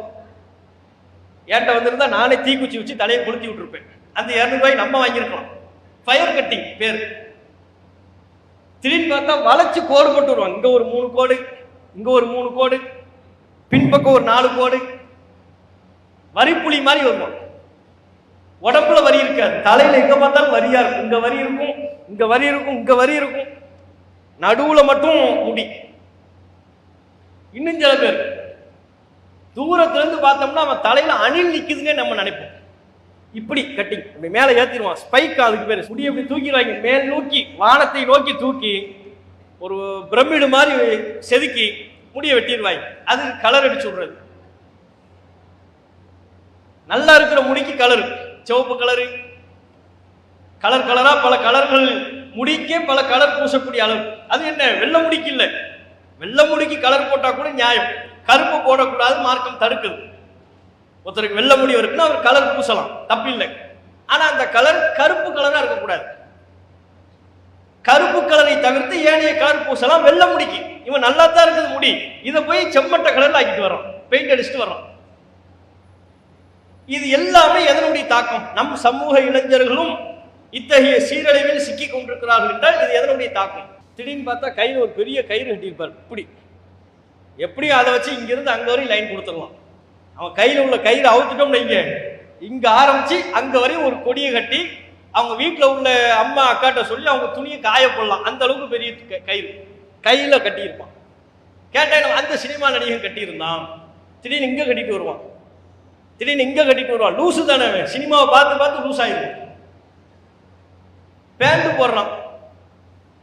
A: என்கிட்ட வந்திருந்தா நானே தீக்குச்சி வச்சு தலையை கொளுத்தி விட்டுருப்பேன். அந்த 200 ரூபாய் நம்ம வாங்கியிருக்கலாம். ஃபயர் கட்டிங் பேர். திடீர்னு பார்த்தா வளைச்சு கோடு போட்டு வருவாங்க. இங்க ஒரு 3 கோடு, இங்க ஒரு 3 கோடு, பின்பக்கம் ஒரு 4 கோடு, வரிப்புலி மாதிரி வருவான். உடம்புல வரி இருக்காது, தலையில எங்க பார்த்தாலும் வரியா இருக்கும். இங்க வரி இருக்கும், இங்க வரி இருக்கும், இங்க வரி இருக்கும், நடுவுல மட்டும் முடி. இன்னும் சில பேர் தூரத்துல இருந்து பார்த்தோம்னா அவன் தலையில அணில் நிக்குதுன்னே நம்ம நினைப்போம். இப்படி கட்டிங் அப்படி மேலே ஏத்திடுவான், ஸ்பைக். அதுக்கு பேர் முடி அப்படி தூக்கிடுவாங்க, மேல் நோக்கி வானத்தை நோக்கி தூக்கி ஒரு பிரமிடு மாதிரி செதுக்கி முடியை வெட்டிடுவாங்க. அது கலர் அடிச்சு விடுறது. நல்லா இருக்கிற முடிக்கு கலரு, சிவப்பு கலரு, கலர் கலரா பல கலர்கள், முடிக்கே பல கலர் பூசக்கூடிய அளவு. அது என்ன? வெள்ளை முடிக்கு இல்லை, வெள்ளை முடிக்கு கலர் போட்டா கூட நியாயம், கருப்பு போடக்கூடாது, மார்க்கம் தடுக்குது. ஒருத்தருக்கு வெள்ளை முடி இருக்குன்னா அவர் கலர் பூசலாம், தப்பில்லை. ஆனா அந்த கலர் கருப்பு கலரா இருக்கக்கூடாது. கருப்பு கலரை தவிர்த்து ஏனைய கலர் பூசலாம் வெள்ளை முடிக்கு. இவன் நல்லா தான் இருக்குது முடி, இதை போய் செம்மட்ட கலர்ல ஆக்கிட்டு வரோம், பெயிண்ட் அடிச்சுட்டு வரோம். இது எல்லாமே எதனுடைய தாக்கம்? நம் சமூக இளைஞர்களும் இத்தகைய சீரழிவில் சிக்கி கொண்டிருக்கிறார்கள் என்றால் இது எதனுடைய தாக்கம்? திடீர்னு பார்த்தா கையில் ஒரு பெரிய கயிறு கட்டியிருப்பார். இப்படி எப்படியும் அதை வச்சு இங்கிருந்து அங்க வரையும் லைன் கொடுத்துடலாம். அவன் கையில் உள்ள கயிறு அவுத்துட்டோம் வைங்க, இங்க ஆரம்பிச்சு அங்க வரையும் ஒரு கொடியை கட்டி அவங்க வீட்டில் உள்ள அம்மா அக்காட்ட சொல்லி அவங்க துணியை காய போடலாம். அந்த அளவுக்கு பெரிய கயிறு கையில கட்டியிருப்பான். கேட்டேன், அந்த சினிமா நடிகன் கட்டியிருந்தான், திடீர்னு இங்க கட்டிட்டு வருவான், திடீர்னு இங்க கட்டிட்டு வருவான். லூசு தானே, சினிமாவை பார்த்து பார்த்து லூஸ் ஆயிடும். பேண்ட் போடுறான்,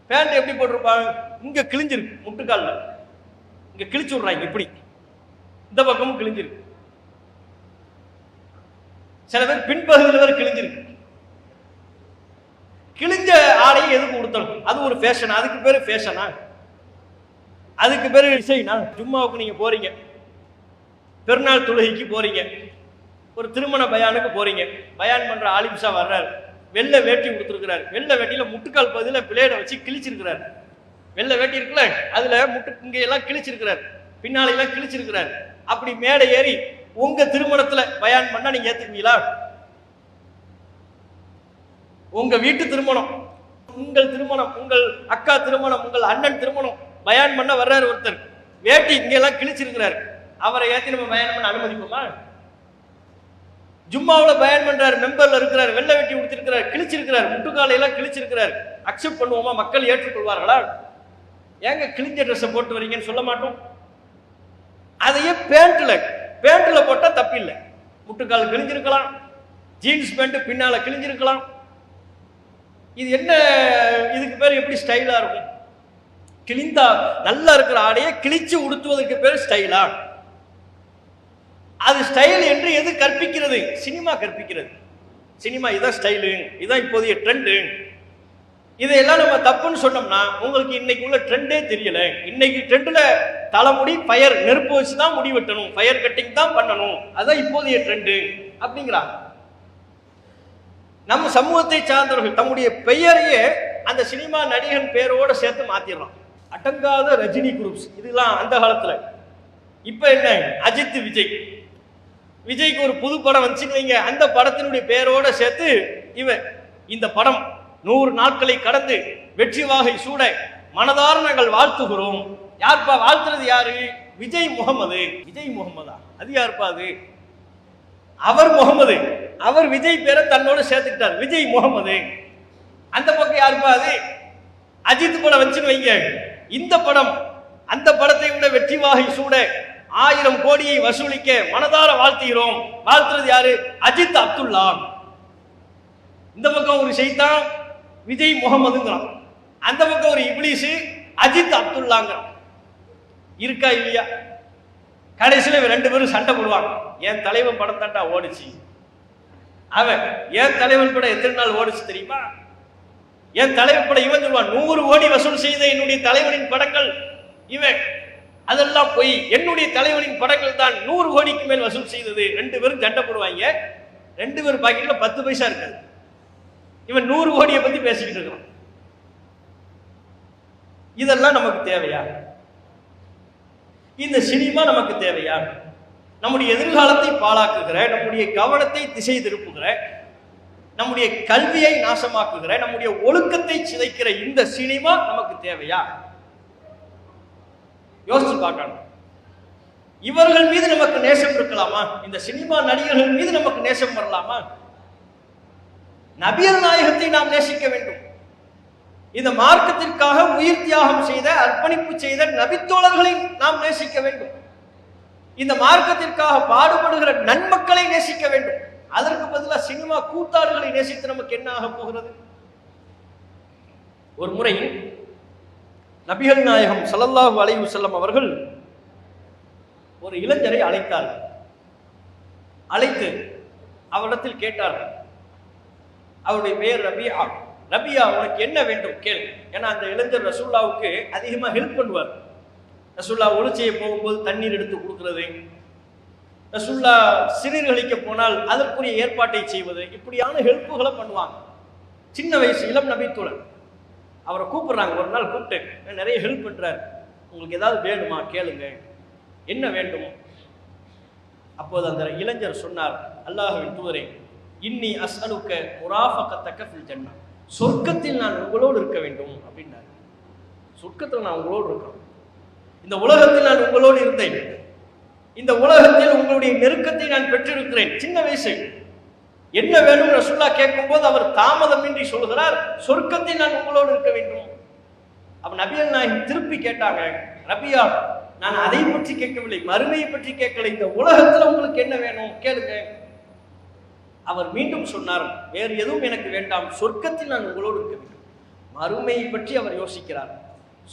A: பேண்ட் எப்படி போட்டிருப்பாங்க? இங்க கிழிஞ்சிருக்கு, முட்டுக்கால்ல இங்க கிழிச்சு விடுறாங்க, இப்படி இந்த பக்கமும் கிழிஞ்சிருக்கு. சில பேர் பின்பகுதியில் வேற கிழிஞ்சிருக்கு. கிழிஞ்ச ஆடையை எதுக்கு கொடுத்தணும்? அது ஒரு ஃபேஷன், அதுக்கு பேரு ஃபேஷனா? அதுக்கு பேரு இசைனா. ஜும்மாவுக்கு நீங்க போறீங்க, பெருநாள் தொழுகைக்கு போறீங்க, ஒரு திருமண பயானுக்கு போறீங்க, பயான் பண்ற ஆலிம்சா வர்றாரு, வெள்ளை வேட்டி கொடுத்துருக்கிறார், வெள்ளை வேட்டியில முட்டுக்கால் பகுதியில் பிளேடை வச்சு கிழிச்சிருக்கிறார். வெள்ளை வேட்டி இருக்குல்ல, அதுல இங்க எல்லாம் கிழிச்சிருக்கிறார், பின்னால எல்லாம் கிழிச்சிருக்கிறார். அப்படி மேடை ஏறி உங்க திருமணத்துல பயான் பண்ணா நீங்க ஏத்துக்குவீங்களா? உங்க வீட்டு திருமணம், உங்கள் திருமணம், உங்கள் அக்கா திருமணம், உங்கள் அண்ணன் திருமணம், பயான் பண்ண வர்றாரு ஒருத்தர், வேட்டி இங்க எல்லாம் கிழிச்சிருக்கிறார், அவரை ஏத்தி நம்ம பயான் பண்ண அனுமதிப்போமா? ஜும்மாவுல பயான் பண்றாரு, மெம்பர்ல இருக்கிறார், வெள்ளை வெட்டி கொடுத்திருக்கிறார், கிழிச்சிருக்கிறார், முட்டுக்காலையெல்லாம் கிழிச்சிருக்கிறார், அக்செப்ட் பண்ணுவோமா? மக்கள் ஏற்றுக்கொள்வார்களா? ஏங்க கிழிஞ்ச ட்ரெஸ்ஸை போட்டு வரீங்கன்னு சொல்ல மாட்டோம். அதையே பேண்ட்ல போட்டா தப்பில்லை. முட்டுக்கால் கிழிஞ்சிருக்கலாம், ஜீன்ஸ் பேண்ட் பின்னால கிழிஞ்சிருக்கலாம். இது என்ன, இதுக்கு பேர் எப்படி ஸ்டைலா இருக்கும்? கிழிந்தா நல்லா இருக்கிற ஆடையை கிழிச்சு உடுத்துவதற்கு பேர் ஸ்டைலா? அது ஸ்டைல் என்று எது கற்பிக்கிறது? சினிமா கற்பிக்கிறது. சினிமா இதான் ஸ்டைலு, இதான் இப்போதைய ட்ரெண்டு. இதையெல்லாம் நம்ம தப்புன்னு சொன்னோம்னா உங்களுக்கு இன்னைக்கு உள்ள ட்ரெண்டே தெரியல. இன்னைக்கு ட்ரெண்ட்ல தலைமுடி ஃபயர், நெருப்பு வச்சுதான் முடி வெட்டணும், ஃபயர் கட்டிங் தான் பண்ணணும், அதான் இப்போதைய ட்ரெண்டு அப்படிங்கிறாங்க. நம்ம சமூகத்தை சார்ந்தவர்கள் தம்முடைய பெயரையே அந்த சினிமா நடிகன் பேரோட சேர்த்து மாத்திடுறோம். அடங்காத ரஜினி குரூப்ஸ் இதெல்லாம் அந்த காலத்துல. இப்ப என்ன, அஜித் விஜய், விஜய்க்கு ஒரு புது படம் வந்துச்சுன்னு வைங்க, அந்த படத்தினுடைய பேரோட சேர்த்து இந்த படம் 100 நாட்களை கடந்து வெற்றி வாகை சூட மனதார நாங்கள் வாழ்த்துகிறோம். யார்ப்பா வாழ்த்துறது? யாரு? விஜய் முகமது. விஜய் முகமதா? அது யாருப்பா? அது அவர் முகமது, அவர் விஜய் பேரை தன்னோட சேர்த்துக்கிட்டார், விஜய் முகமது. அந்த பக்கம் யாருப்பா? அது அஜித் படம் வந்துச்சுன்னு வைங்க, இந்த படம் அந்த படத்தை விட வெற்றி வாகை சூட 1000 கோடியை வசூலிக்க மனதார வாழ்த்துகிறோம். வாழ்த்துறது யாரு? அஜித் அப்துல்லா. இந்த பக்கம் ஒரு ஷைத்தான் விஜய் முகமதுங்கிறான், அந்த பக்கம் ஒரு இப்லீஸ் அஜித் அப்துல்லாங்கிறான். இருக்கா இல்லையா? கடைசியில் 2 பேரும் சண்டை போடுவாங்க. என் தலைவன் படம் தாண்டா ஓடிச்சு. அவன் என் தலைவன் படம் எத்தனை நாள் ஓடிச்சு தெரியுமா? என் தலைவன் படம் இவன் சொல்லுவான், 100 கோடி வசூல் செய்த என்னுடைய தலைவனின் படங்கள் இவன், அதெல்லாம் போய் என்னுடைய தலைவனின் படங்கள் தான் 100 கோடிக்கு மேல் வசூல் செய்தது. 2 பேரும் சண்டை போடுவாங்க. 2 பேர் பாக்கெட்ல 10 பைசா இருக்காது. இவன் 100 கோடியை பத்தி பேசிக்கிட்டு இருக்கிறான். இதெல்லாம் நமக்கு தேவையா? இந்த சினிமா நமக்கு தேவையா? நம்முடைய எதிர்காலத்தை பாழாக்குகிற, நம்முடைய கவனத்தை திசை திருப்புகிற, நம்முடைய கல்வியை நாசமாக்குகிற, நம்முடைய ஒழுக்கத்தை சிதைக்கிற இந்த சினிமா நமக்கு தேவையா? யோசிச்சு பார்க்கணும். இவர்கள் மீது நமக்கு நேசம் இருக்கலாமா? இந்த சினிமா நடிகர்கள் மீது நமக்கு நேசம் வரலாமா? நபியல் நாயகத்தை நாம் நேசிக்க வேண்டும். இந்த மார்க்கத்திற்காக உயிர் தியாகம் செய்த, அர்ப்பணிப்பு செய்த நபித்தோழர்களை நாம் நேசிக்க வேண்டும். இந்த மார்க்கத்திற்காக பாடுபடுகிற நன்மக்களை நேசிக்க வேண்டும். அதற்கு பதிலாக சினிமா கூத்தாடுகளை நேசித்து நமக்கு என்ன ஆக போகிறது? ஒரு முறை நபிகள் நாயகம் ஸல்லல்லாஹு அலைஹி வஸல்லம் அவர்கள் ஒரு இளைஞரை அழைத்தார்கள். அழைத்து அவரிடத்தில் கேட்டார்கள். அவருடைய பெயர் ரபியா. ரபியா, உனக்கு என்ன வேண்டும் கேள். ஏன்னா அந்த இளைஞர் ரசூல்லாவுக்கு அதிகமாக ஹெல்ப் பண்ணுவார். ரசூல்லா ஒளி செய்ய போகும்போது தண்ணீர் எடுத்து கொடுக்கிறது, ரசூல்லா சிறுநீர் கழிக்க போனால் அதற்குரிய ஏற்பாட்டை செய்வது, இப்படியான ஹெல்ப்புகளை பண்ணுவாங்க. சின்ன வயசு இளம் நபித்தோழர். அவரை கூப்பிடுறாங்க. ஒரு நாள் கூப்பிட்டு, நிறைய ஹெல்ப் பண்றாரு, உங்களுக்கு ஏதாவது வேணுமா கேளுங்க, என்ன வேண்டும்? அப்போது அந்த இளைஞர் சொன்னார், அல்லாஹ்வின் தூதரே, இன்னி அஸ்அலுக்க முராஃபகத்தக ஃபில் ஜன்னah, சொர்க்கத்தில் நான் உங்களோடு இருக்க வேண்டும் அப்படின்னாரு. சொர்க்கத்தில் நான் உங்களோடு இருக்கணும். இந்த உலகத்தில் நான் உங்களோடு இருந்தேன், இந்த உலகத்தில் உங்களுடைய நெருக்கத்தை நான் பெற்றிருக்கிறேன். சின்ன வயசு என்ன வேணும் ரசூலுல்லாஹ் கேட்கும் போது அவர் தாமதமின்றி சொல்கிறார், சொர்க்கத்தில் நான் உங்களோடு இருக்க வேண்டும். அப்ப நபிகள் நாயகம் திருப்பி கேட்டாங்க, ரபியா, நான் அதை பற்றி கேட்கவில்லை, மறுமையை பற்றி கேட்கல, இந்த உலகத்துல உங்களுக்கு என்ன வேணும் கேளுங்க. அவர் மீண்டும் சொன்னார், வேறு எதுவும் எனக்கு வேண்டாம், சொர்க்கத்தில் நான் உங்களோடு இருக்க வேண்டும். மறுமையை பற்றி அவர் யோசிக்கிறார்.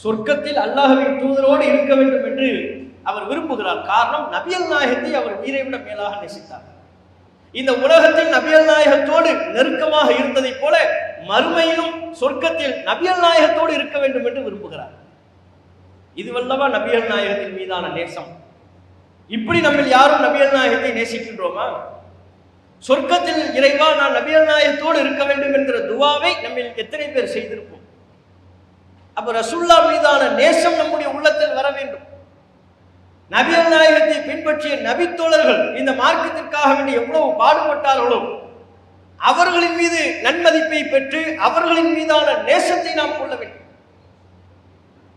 A: சொர்க்கத்தில் அல்லாஹ்வின் தூதரோடு இருக்க வேண்டும் என்று அவர் விரும்புகிறார். காரணம், நபிகள் நாயகத்தை அவர் உயிரை விட மேலாக நேசித்தார். இந்த உலகத்தில் நபிகள் நாயகத்தோடு நெருக்கமாக இருந்ததை போல மறுமையிலும் சொர்க்கத்தில் நபிகள் நாயகத்தோடு இருக்க வேண்டும் என்று விரும்புகிறார். இதுவல்லவா நபிகள் நாயகத்தின் மீதான நேசம். இப்படி நம்ம யாரும் நபிகள் நாயகத்தை நேசிக்கின்றோமா? சொர்க்கத்தில் இறைவா நான் நபிகள் நாயகத்தோடு இருக்க வேண்டும் என்கிற துவாவை நம்ம எத்தனை பேர் செய்திருப்போம்? அப்ப ரசூல்லா மீதான நேசம் நம்முடைய உள்ளத்தில் வர வேண்டும். நபிகள் நாயகத்தை பின்பற்றிய நபித்தோழர்கள் இந்த மார்க்கத்திற்காக வேண்டி எவ்வளவு பாடுபட்டார்களோ அவர்களின் மீது நன்மதிப்பை பெற்று அவர்களின் மீதான நேசத்தை நாம் கொள்ள வேண்டும்.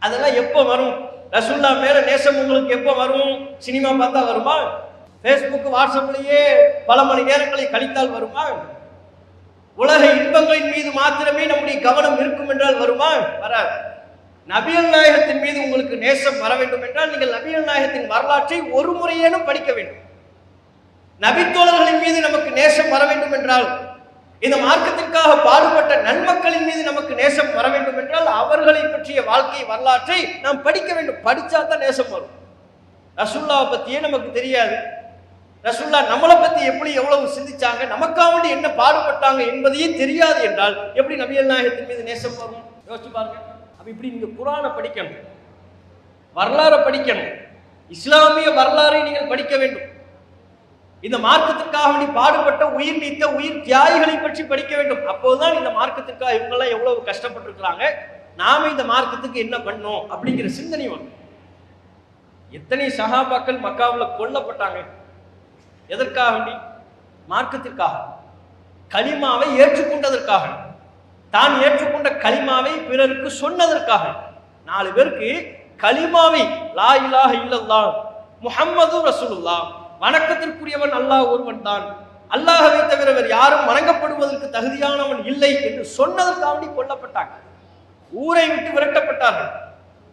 A: அதெல்லாம் எப்போ வரும்? ரசூல்லா மேல நேசம் உங்களுக்கு எப்போ வரும்? சினிமா பார்த்தா வருமா? ஃபேஸ்புக் வாட்ஸ்அப்லேயே பல மணி நேரங்களை கழித்தால் வருமா? உலக இன்பங்களின் மீது மாத்திரமே நம்முடைய கவனம் இருக்கும் என்றால் வருமா? வராது. நபிகள் நாயகத்தின் மீது உங்களுக்கு நேசம் வர வேண்டும் என்றால் நீங்கள் நபிகள் நாயகத்தின் வரலாற்றை ஒரு முறையேனும் படிக்க வேண்டும். நபித்தோழர்களின் மீது நமக்கு நேசம் வர வேண்டும் என்றால், இந்த மார்க்கத்திற்காக பாடுபட்ட நன்மக்களின் மீது நமக்கு நேசம் வர வேண்டும் என்றால் அவர்களை பற்றிய வாழ்க்கை வரலாற்றை நாம் படிக்க வேண்டும். படிச்சா தான் நேசம் வரும். ரசூல்லாவை பத்தியே நமக்கு தெரியாது. ரசூல்லா நம்மளை பத்தி எப்படி எவ்வளவு சிந்திச்சாங்க, நமக்காக வேண்டி என்ன பாடுபட்டாங்க என்பதையே தெரியாது என்றால் எப்படி நபிகள் நாயகத்தின் மீது நேசம் வரும்? யோசிச்சு பாருங்க. அப்ப இப்படி நீங்க குர்ஆனை படிக்கணும், வரலாறை படிக்கணும், இஸ்லாமிய வரலாறை நீங்கள் படிக்க வேண்டும். இந்த மார்க்கத்திற்காக வேண்டி பாடுபட்ட உயிர் நீத்த உயிர் தியாகிகளை பற்றி படிக்க வேண்டும். அப்போதுதான் இந்த மார்க்கத்திற்காக இவங்கெல்லாம் எவ்வளவு கஷ்டப்பட்டிருக்கிறாங்க, நாம இந்த மார்க்கத்துக்கு என்ன பண்ணோம் அப்படிங்கிற சிந்தனை வரும். எத்தனை சஹாபாக்கள் மக்காவில் கொல்லப்பட்டாங்க? எதற்காக வேண்டி? மார்க்கத்திற்காக, கலிமாவை ஏற்றுக்கொண்டதற்காக, தான் ஏற்றுக்கொண்ட கலிமாவை பிறருக்கு சொன்னதற்காக. 4 பேருக்கு கலிமாவை லா இலாஹ இல்லல்லாஹ் முஹம்மது ரசூலுல்லாஹ், வணக்கத்திற்குரியவன் அல்லாஹ் ஒருவன் தான், அல்லாஹ்வை தவிர வேறு யாரும் வணங்கப்படுவதற்கு தகுதியானவன் இல்லை என்று சொன்னதற்காக கொல்லப்பட்டாங்க. ஊரை விட்டு விரட்டப்பட்டார்கள்.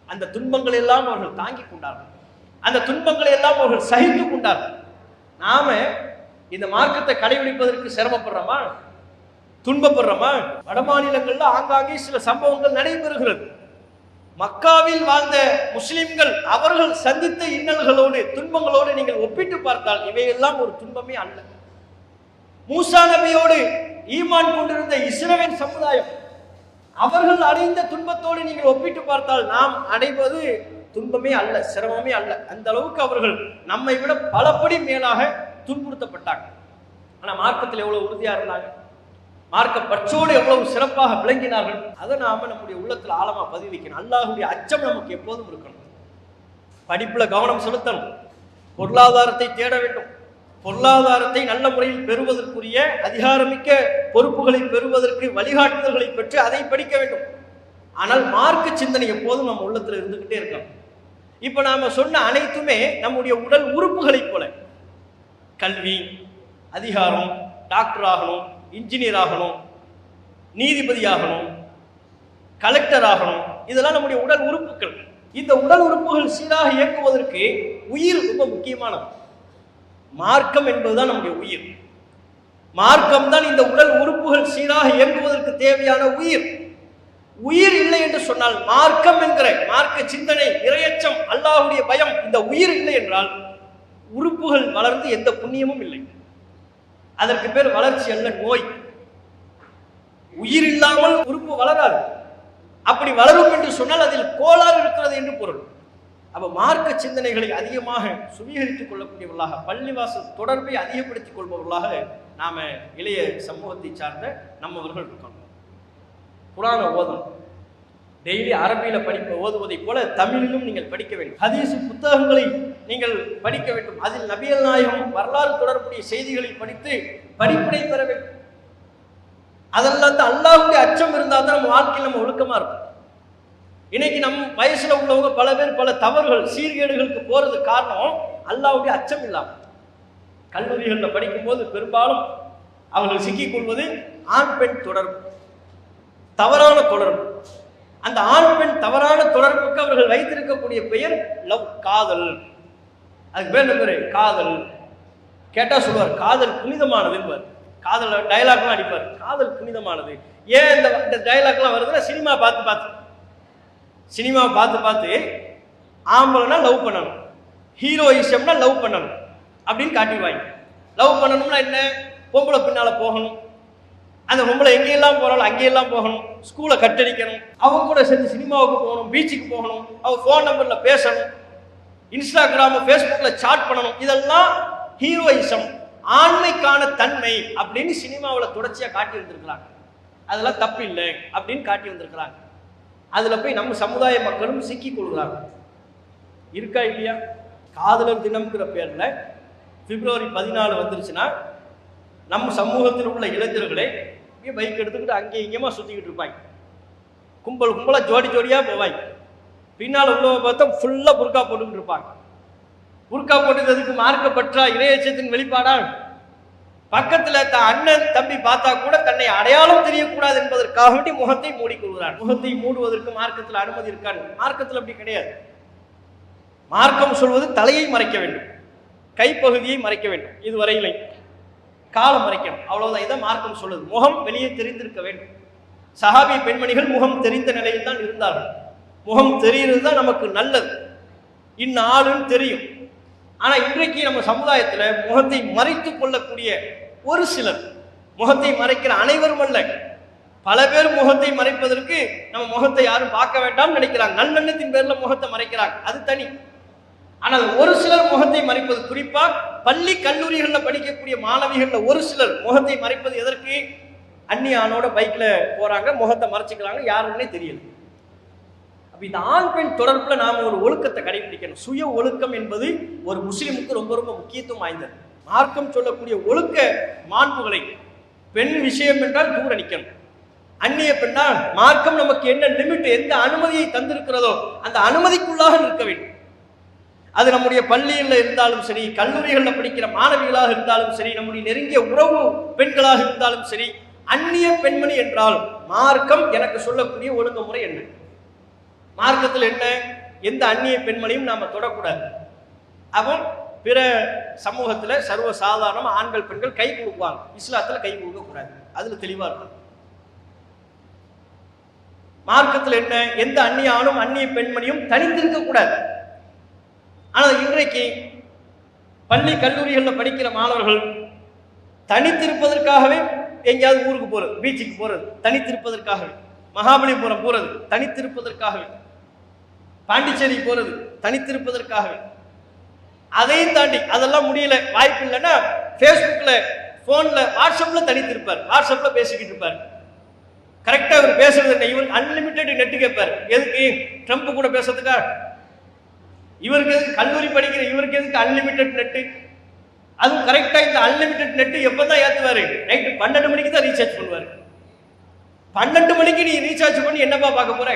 A: அந்த துன்பங்களை எல்லாம் அவர்கள் தாங்கிக் கொண்டார்கள். அந்த துன்பங்களை எல்லாம் அவர்கள் சகித்துக் கொண்டார்கள். நாம இந்த மார்க்கத்தை கடைபிடிப்பதற்கு சிரமப்படுறோமா, துன்பப்படுறோமா? வட மாநிலங்கள்ல ஆங்காங்கே சில சம்பவங்கள் நடைபெறுகிறது. மக்காவில் வாழ்ந்த முஸ்லிம்கள் அவர்கள் சந்தித்த இன்னல்களோடு துன்பங்களோடு நீங்கள் ஒப்பிட்டு பார்த்தால் இவையெல்லாம் ஒரு துன்பமே அல்ல. மூசா நபியோடு ஈமான் கொண்டிருந்த இஸ்ரவேல் சமுதாயம் அவர்கள் அடைந்த துன்பத்தோடு நீங்கள் ஒப்பிட்டு பார்த்தால் நாம் அடைவது துன்பமே அல்ல, சிரமமே அல்ல. அந்த அளவுக்கு அவர்கள் நம்மை விட பலபடி மேலாக துன்புறுத்தப்பட்டாங்க. ஆனா மார்க்கத்தில் எவ்வளவு உறுதியா இருந்தாங்க, மார்க்க பற்றோடு எவ்வளவு சிறப்பாக விளங்கினார்கள். அதை நாம நம்முடைய உள்ளத்தில் ஆழமா பதிவு வைக்கணும். அல்லாஹ்வுடைய அச்சம் நமக்கு எப்போதும் இருக்கணும். படிப்புல கவனம் செலுத்தணும், பொருளாதாரத்தை தேட வேண்டும். பொருளாதாரத்தை நல்ல முறையில் பெறுவதற்குரிய அதிகாரமிக்க பொறுப்புகளை பெறுவதற்கு வழிகாட்டுதல்களை பெற்று அதை படிக்க வேண்டும். ஆனால் மார்க்க சிந்தனை எப்போதும் நம்ம உள்ளத்துல இருந்துகிட்டே இருக்கணும். இப்ப நாம சொன்ன அனைத்துமே நம்முடைய உடல் உறுப்புகளை போல. கல்வி, அதிகாரம், டாக்டர் ஆகணும், இன்ஜினியர் ஆகணும், நீதிபதி ஆகணும், கலெக்டர் ஆகணும், இதெல்லாம் நம்முடைய உடல் உறுப்புகள். இந்த உடல் உறுப்புகள் சீராக இயக்குவதற்கு உயிர் ரொம்ப முக்கியமானது. மார்க்கம் என்பதுதான் நம்முடைய உயிர். மார்க்கம் தான் இந்த உடல் உறுப்புகள் சீராக இயங்குவதற்கு தேவையான உயிர். உயிர் இல்லை என்று சொன்னால், மார்க்கம் என்கிற மார்க்க சிந்தனை, இறையச்சம், அல்லாஹ்வுடைய பயம், இந்த உயிர் இல்லை என்றால் உறுப்புகள் வளர்ந்து எந்த புண்ணியமும் இல்லை. அதற்கு பேர் வளர்ச்சி அல்ல, நோய். உயிர் இல்லாமல் உறுப்பு வளராது. அப்படி வளரும் என்று சொன்னால் அதில் கோளாறு இருக்கிறது என்று பொருள். அப்ப மார்க்க சிந்தனைகளை அதிகமாக சுவீகரித்துக் கொள்ளக்கூடியவர்களாக, பள்ளிவாசல் தொடர்பை அதிகப்படுத்திக் கொள்பவர்களாக நாம இளைய சமூகத்தை சார்ந்த நம்மவர்கள் இருக்கணும். குர்ஆனை ஓதணும். டெய்லி அரபியில ஓதுவதை போல தமிழிலும் நீங்கள் படிக்க வேண்டும். ஹதீஸ் புத்தகங்களை நீங்கள் படிக்க வேண்டும். அதில் நபிகள் நாயகம் வரலாறு தொடர்புடைய செய்திகளை படித்து படிப்பினை பெற வேண்டும். அதெல்லாம் தான் அல்லாஹ்வுடைய அச்சம் இருந்தால் தான் நம்ம வாழ்க்கையில் நம்ம ஒழுக்கமா இருக்கும். இன்னைக்கு நம் வயசுல உள்ளவங்க பல பேர் பல தவறுகள், சீர்கேடுகளுக்கு போறது காரணம் அல்லாஹ்வுடைய அச்சம் இல்லாம. கல்லூரிகளில் படிக்கும் போது பெரும்பாலும் அவர்கள் சிக்கிக் கொள்வது ஆண் பெண் தொடர்பு, தவறான தொடர்பு. அந்த ஆண் பெண் தவறான தொடர்புக்கு அவர்கள் வைத்திருக்கக்கூடிய பெயர் லவ், காதல். அதுக்கு பேர் என்ன பேரு? காதல். கேட்டா சொல்லுவார் காதல் புனிதமானது என்பார். காதல் டயலாக்லாம் அடிப்பார், காதல் புனிதமானது. ஏன் இந்த டயலாக்லாம் வருதுன்னா, சினிமா பார்த்து பார்த்து ஆம்பளைனா லவ் பண்ணணும், ஹீரோயிசம்னா லவ் பண்ணணும் அப்படின்னு காட்டிடுவாங்க. லவ் பண்ணணும்னா என்ன? பொம்பளை பின்னால போகணும், அந்த பொம்பளை எங்கெல்லாம் போறாலும் அங்கெல்லாம் போகணும், ஸ்கூலை கட்டடிக்கணும், அவங்க கூட சேர்ந்து சினிமாவுக்கு போகணும், பீச்சுக்கு போகணும், அவங்க ஃபோன் நம்பர்ல பேசணும், இன்ஸ்டாகிராம் ஃபேஸ்புக்ல சாட் பண்ணணும். இதெல்லாம் ஹீரோயிசம், ஆண்மைக்கான தன்மை அப்படின்னு சினிமாவில் தொடர்ச்சியா காட்டி வந்திருக்கிறாங்க. அதெல்லாம் தப்பு இல்லை அப்படின்னு காட்டி வந்திருக்கிறாங்க. அதுல போய் நம்ம சமுதாய மக்களும் சிக்கிக் கொள்கிறாங்க. இருக்கா இல்லையா? காதலர் தினம்ங்கிற பேர்ல பிப்ரவரி 14 வந்துருச்சுன்னா நம்ம சமூகத்தில் உள்ள இளைஞர்களே பைக் எடுத்துக்கிட்டு அங்கே இங்கேயுமா சுத்திக்கிட்டு இருப்பாங்க. கும்பல் கும்பலா ஜோடி ஜோடியா போவாங்க. பின்னால் உள்ளவங்க பார்த்தா ஃபுல்லா புர்கா போட்டுக்கிட்டு இருப்பாங்க. புர்கா போட்டதுக்கு மார்க்கப்பற்றா இறையச்சத்தின் வெளிப்பாடா? பக்கத்துல தான் அண்ணன் தம்பி பார்த்தா கூட தன்னை அடையாளம் தெரியக்கூடாது என்பதற்காக வேண்டி முகத்தை மூடிக்கொள்கிறார். முகத்தை மூடுவதற்கு மார்க்கத்தில் அனுமதி இருக்காது. மார்க்கத்தில் அப்படி கிடையாது. மார்க்கம் சொல்வது தலையை மறைக்க வேண்டும், கைப்பகுதியை மறைக்க வேண்டும், இதுவரையிலே காலம் மறைக்கணும், அவ்வளவுதான். இதை மார்க்கம் சொல்லுது. முகம் வெளியே தெரிந்திருக்க வேண்டும். சஹாபி பெண்மணிகள் முகம் தெரிந்த நிலையில் தான் இருந்தார்கள். முகம் தெரிகிறது தான் நமக்கு நல்லது, இந்நாளுன்னு தெரியும். ஆனா இன்றைக்கு நம்ம சமுதாயத்துல முகத்தை மறைத்துக் கொள்ளக்கூடிய ஒரு சிலர், முகத்தை மறைக்கிற அனைவரும் அல்ல, பல பேர் முகத்தை மறைப்பதற்கு நம்ம முகத்தை யாரும் பார்க்க வேண்டாம் நினைக்கிறாங்க. நல்லெண்ணத்தின் பேர்ல முகத்தை மறைக்கிறாங்க, அது தனி. ஆனால் ஒரு சிலர் முகத்தை மறைப்பது, குறிப்பா பள்ளி கல்லூரிகள்ல படிக்கக்கூடிய மாணவிகள்ல ஒரு சிலர் முகத்தை மறைப்பது எதற்கு? அந்நிய ஆணோட பைக்ல போறாங்க, முகத்தை மறைச்சிக்கிறாங்க, யாருன்னே தெரியல. அப்ப இந்த ஆண் பெண் தொடர்புல நாம ஒரு ஒழுக்கத்தை கடைபிடிக்கணும். சுய ஒழுக்கம் என்பது ஒரு முஸ்லிமுக்கு ரொம்ப ரொம்ப முக்கியத்துவம் வாய்ந்தது. மார்க்கம் சொல்லக்கூடிய ஒழுக்க மாண்புகளை, பெண் விஷயம் என்றால் தூர நிற்கணும். அந்நிய பெண்ணால் மார்க்கம் நமக்கு என்ன லிமிட், எந்த அனுமதியை தந்திருக்கிறதோ அந்த அனுமதிக்குள்ளாக நிற்க வேண்டும். அது நம்முடைய பள்ளியில் இருந்தாலும் சரி, கல்லூரிகளில் படிக்கிற மாணவிகளாக இருந்தாலும் சரி, நம்முடைய நெருங்கிய உறவு பெண்களாக இருந்தாலும் சரி, அந்நிய பெண்மணி என்றால் மார்க்கம் எனக்கு சொல்லக்கூடிய ஒழுங்குமுறை என்ன? மார்க்கத்தில் என்ன? எந்த அந்நிய பெண்மணியும் நாம தொடக்கூடாது. அவன் பிற சமூகத்துல சர்வ சாதாரண ஆண்கள் பெண்கள் கை கொடுக்குவாங்க, இஸ்லாத்துல கை கொடுக்க கூடாது, அதுல தெளிவா இருக்கும். மார்க்கத்தில் என்ன? எந்த அந்நிய ஆணும் அந்நிய பெண்மணியும் தனித்திருக்க கூடாது. ஆனால் இன்றைக்கு பள்ளி கல்லூரிகளில் படிக்கிற மாணவர்கள் தனித்திருப்பதற்காகவே எங்கேயாவது ஊருக்கு போறது, பீச்சுக்கு போறது தனித்திருப்பதற்காகவே, மகாபலிபுரம் போறது தனித்திருப்பதற்காகவே, பாண்டிச்சேரி போறது தனித்திருப்பதற்காகவே. அதையும் தாண்டி அதெல்லாம் முடியல, வாய்ப்பு இல்லைன்னா ஃபேஸ்புக்ல, போன்ல, வாட்ஸ்அப்ல தனித்திருப்பார், வாட்ஸ்அப்ல பேசிக்கிட்டு இருப்பார். கரெக்டா அவர் பேசுறது என்ன? இவர் அன்லிமிட்டெட் நெட்டு கேட்பார். எதுக்கு? ட்ரம்ப் கூட பேசுறதுக்கா? இவருக்கு எதுக்கு? கல்லூரி படிக்கிற இவருக்கு எதுக்கு அன்லிமிட்டெட் நெட்டு? அதுவும் கரெக்டா இந்த அன்லிமிட்டெட் நெட்டு எப்பதான் ஏத்துவாரு? நைட்டு 12 மணிக்கு தான் ரீசார்ஜ் பண்ணுவாரு. 12 மணிக்கு நீ ரீசார்ஜ் பண்ணி என்னப்பா பார்க்க போற?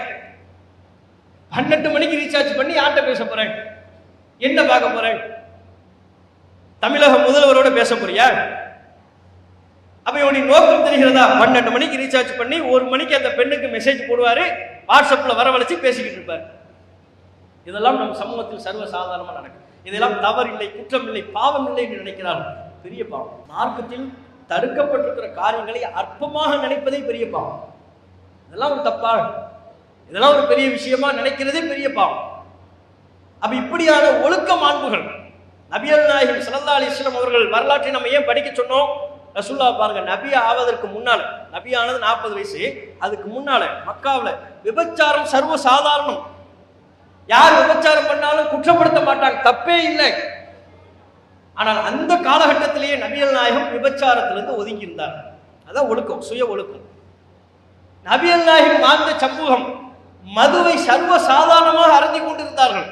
A: 12 மணிக்கு ரீசார்ஜ் பண்ணி யார்கிட்ட பேச போற? என்ன பார்க்க போற? தமிழக முதல்வரோட பேச போறியா? அப்ப இவனுடைய நோக்கம் தெரிகிறதா? 12 மணிக்கு ரீசார்ஜ் பண்ணி 1 மணிக்கு அந்த பெண்ணுக்கு மெசேஜ் போடுவாரு, வாட்ஸ்அப்ல வரவழைச்சு பேசிக்கிட்டு இருப்பாரு. இதெல்லாம் நம் சமூகத்தில் சர்வ சாதாரணமா நடக்கும். இதெல்லாம் தவறு இல்லை, குற்றம் இல்லை, பாவம் இல்லை என்று நினைக்கிறார்கள். பெரிய பாவம். மார்க்கத்தில் தடுக்கப்பட்டிருக்கிற காரியங்களை அற்பமாக நினைப்பதே பெரிய பாவம். இதெல்லாம் ஒரு தப்பா, இதெல்லாம் ஒரு பெரிய விஷயமா நினைக்கிறதே பெரிய பாவம். அப்ப இப்படியான ஒழுக்க மாண்புகள் நபிகள் நாயகம் ஸல்லல்லாஹு அலைஹி வஸல்லம் அவர்கள் வரலாற்றை நம்ம ஏன் படிக்க சொன்னோம்? ரசூலுல்லாஹ் பாருங்க, நபி ஆவதற்கு முன்னால, நபி ஆனது 40 வயசு, அதுக்கு முன்னால மக்காவில் விபச்சாரம் சர்வ சாதாரணம். யார் விபச்சாரம் பண்ணாலும் குற்றப்படுத்த மாட்டாங்க, தப்பே இல்லை. ஆனால் அந்த காலகட்டத்திலேயே நபிகள் நாயகம் விபச்சாரத்திலிருந்து ஒதுங்கி இருந்தார். அதான் ஒழுக்கம், சுய ஒழுக்கம். நபிகள் நாயகம் வாழ்ந்த சமூகம் மதுவை சர்வ சாதாரணமாக அருந்தி கொண்டிருந்தார்கள்.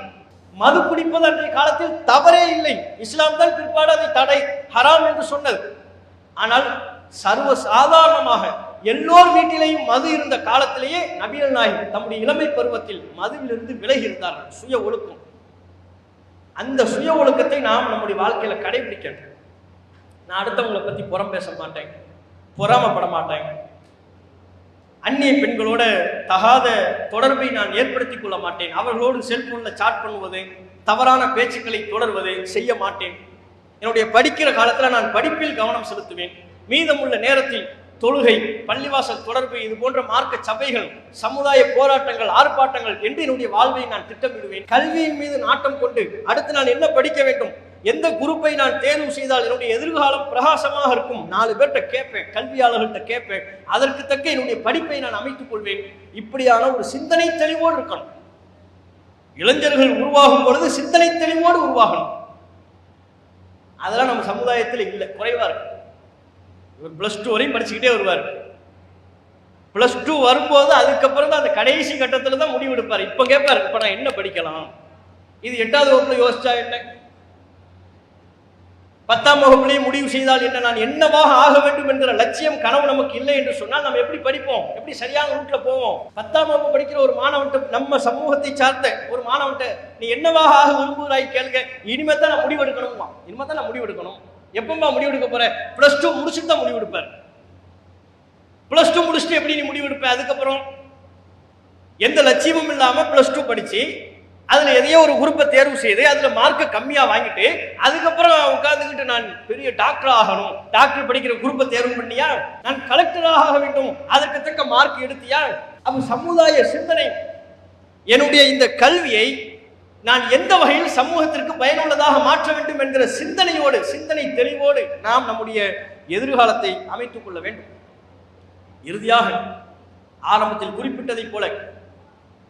A: மது குடிப்பது அன்றைய காலத்தில் தவறே இல்லை. இஸ்லாம் தான் பிற்பாடு அதை தடை, ஹராம் என்று சொன்னது. ஆனால் சர்வ சாதாரணமாக எல்லோர் வீட்டிலேயும் மது இருந்த காலத்திலேயே நபிகள் நாயகம் தம்முடைய இளமை பருவத்தில் மதுவிலிருந்து விலகி இருந்தார்கள். சுய ஒழுக்கம். அந்த சுய ஒழுக்கத்தை நாம் நம்முடைய வாழ்க்கையில கடைபிடிக்கணும். நான் அடுத்தவங்களை பத்தி புறம் பேச மாட்டேன், பொறாமப்பட மாட்டேன், அந்நிய பெண்களோட தகாத தொடர்பை நான் ஏற்படுத்திக் கொள்ள மாட்டேன், அவர்களோடு செல்போன்ல சாட் பண்ணுவது, தவறான பேச்சுக்களை தொடர்வது செய்ய மாட்டேன். என்னுடைய படிக்கிற காலத்துல நான் படிப்பில் கவனம் செலுத்துவேன். மீதமுள்ள நேரத்தில் தொழுகை, பள்ளிவாசல் தொடர்பு, இது போன்ற மார்க்க சபைகள், சமுதாய போராட்டங்கள், ஆர்ப்பாட்டங்கள் என்று என்னுடைய வாழ்வை நான் திட்டமிடுவேன். கல்வியின் மீது நாட்டம் கொண்டு அடுத்து நான் என்ன படிக்க வேண்டும், எந்த குரூப்பை நான் தேர்வு செய்தால் என்னுடைய எதிர்காலம் பிரகாசமாக இருக்கும், 4 பேர்கிட்ட கேட்பேன், கல்வியாளர்கள்ட்ட கேட்பேன், அதற்கு தக்க என்னுடைய படிப்பை நான் அமைத்துக் கொள்வேன். இப்படியான ஒரு சிந்தனை தெளிவோடு இருக்கணும். இளைஞர்கள் உருவாகும் பொழுது சிந்தனை தெளிவோடு உருவாகணும். அதெல்லாம் நம்ம சமுதாயத்தில் இல்லை, குறைவா இருக்கு. இவர் +2 வரையும் படிச்சுக்கிட்டே வருவார். +2 வரும்போது அதுக்கப்புறம் தான் அந்த கடைசி கட்டத்தில் தான் முடிவு எடுப்பார். இப்ப கேட்பார், இப்ப நான் என்ன படிக்கலாம், இது 8வது வகுப்புல யோசிச்சா என்ன, 10ஆம் வகுப்புலேயே முடிவு செய்தால் என்ன, நான் என்னவாக ஆக வேண்டும் என்கிற லட்சியம் கனவு நமக்கு இல்லை என்று சொன்னால் நம்ம எப்படி படிப்போம், எப்படி சரியான ரூட்ல போவோம்? 10ஆம் வகுப்பு படிக்கிற ஒரு மாணவன்ட்ட, நம்ம சமூகத்தை சார்ந்த ஒரு மாணவன்ட்ட நீ என்னவாக ஆக விரும்புகிறாய் கேளுங்க, இனிமே தான் நான் முடிவு எடுக்கணுமா, இனிமே தான் நான் முடிவு எடுக்கணும். எப்பமா முடிவு எடுக்க போற? +2 முடிச்சுட்டு தான் முடிவு எடுப்பார். +2 முடிச்சுட்டு எப்படி நீ முடிவு எடுப்ப? அதுக்கப்புறம் எந்த லட்சியமும் இல்லாம +2 படிச்சு அதுல எதையோ ஒரு குரூப்பை தேர்வு செய்து அதுல மார்க் கம்மியா வாங்கிட்டு அதுக்கப்புறம் உட்கார்ந்துக்கிட்டு நான் பெரிய டாக்டர் ஆகணும், டாக்டர் படிக்கிற குரூப்பை தேர்வு பண்ணியா, நான் கலெக்டராக ஆக வேண்டும், அதற்கு தக்க மார்க் எடுத்தியா? அப்ப சமுதாய சிந்தனை, என்னுடைய இந்த கல்வியை நான் எந்த வகையில் சமூகத்திற்கு பயனுள்ளதாக மாற்ற வேண்டும் என்கிற சிந்தனையோடு, சிந்தனை தெளிவோடு நாம் நம்முடைய எதிர்காலத்தை அமைத்துக் கொள்ள வேண்டும். இறுதியாக ஆரம்பத்தில் குறிப்பிட்டதைப் போல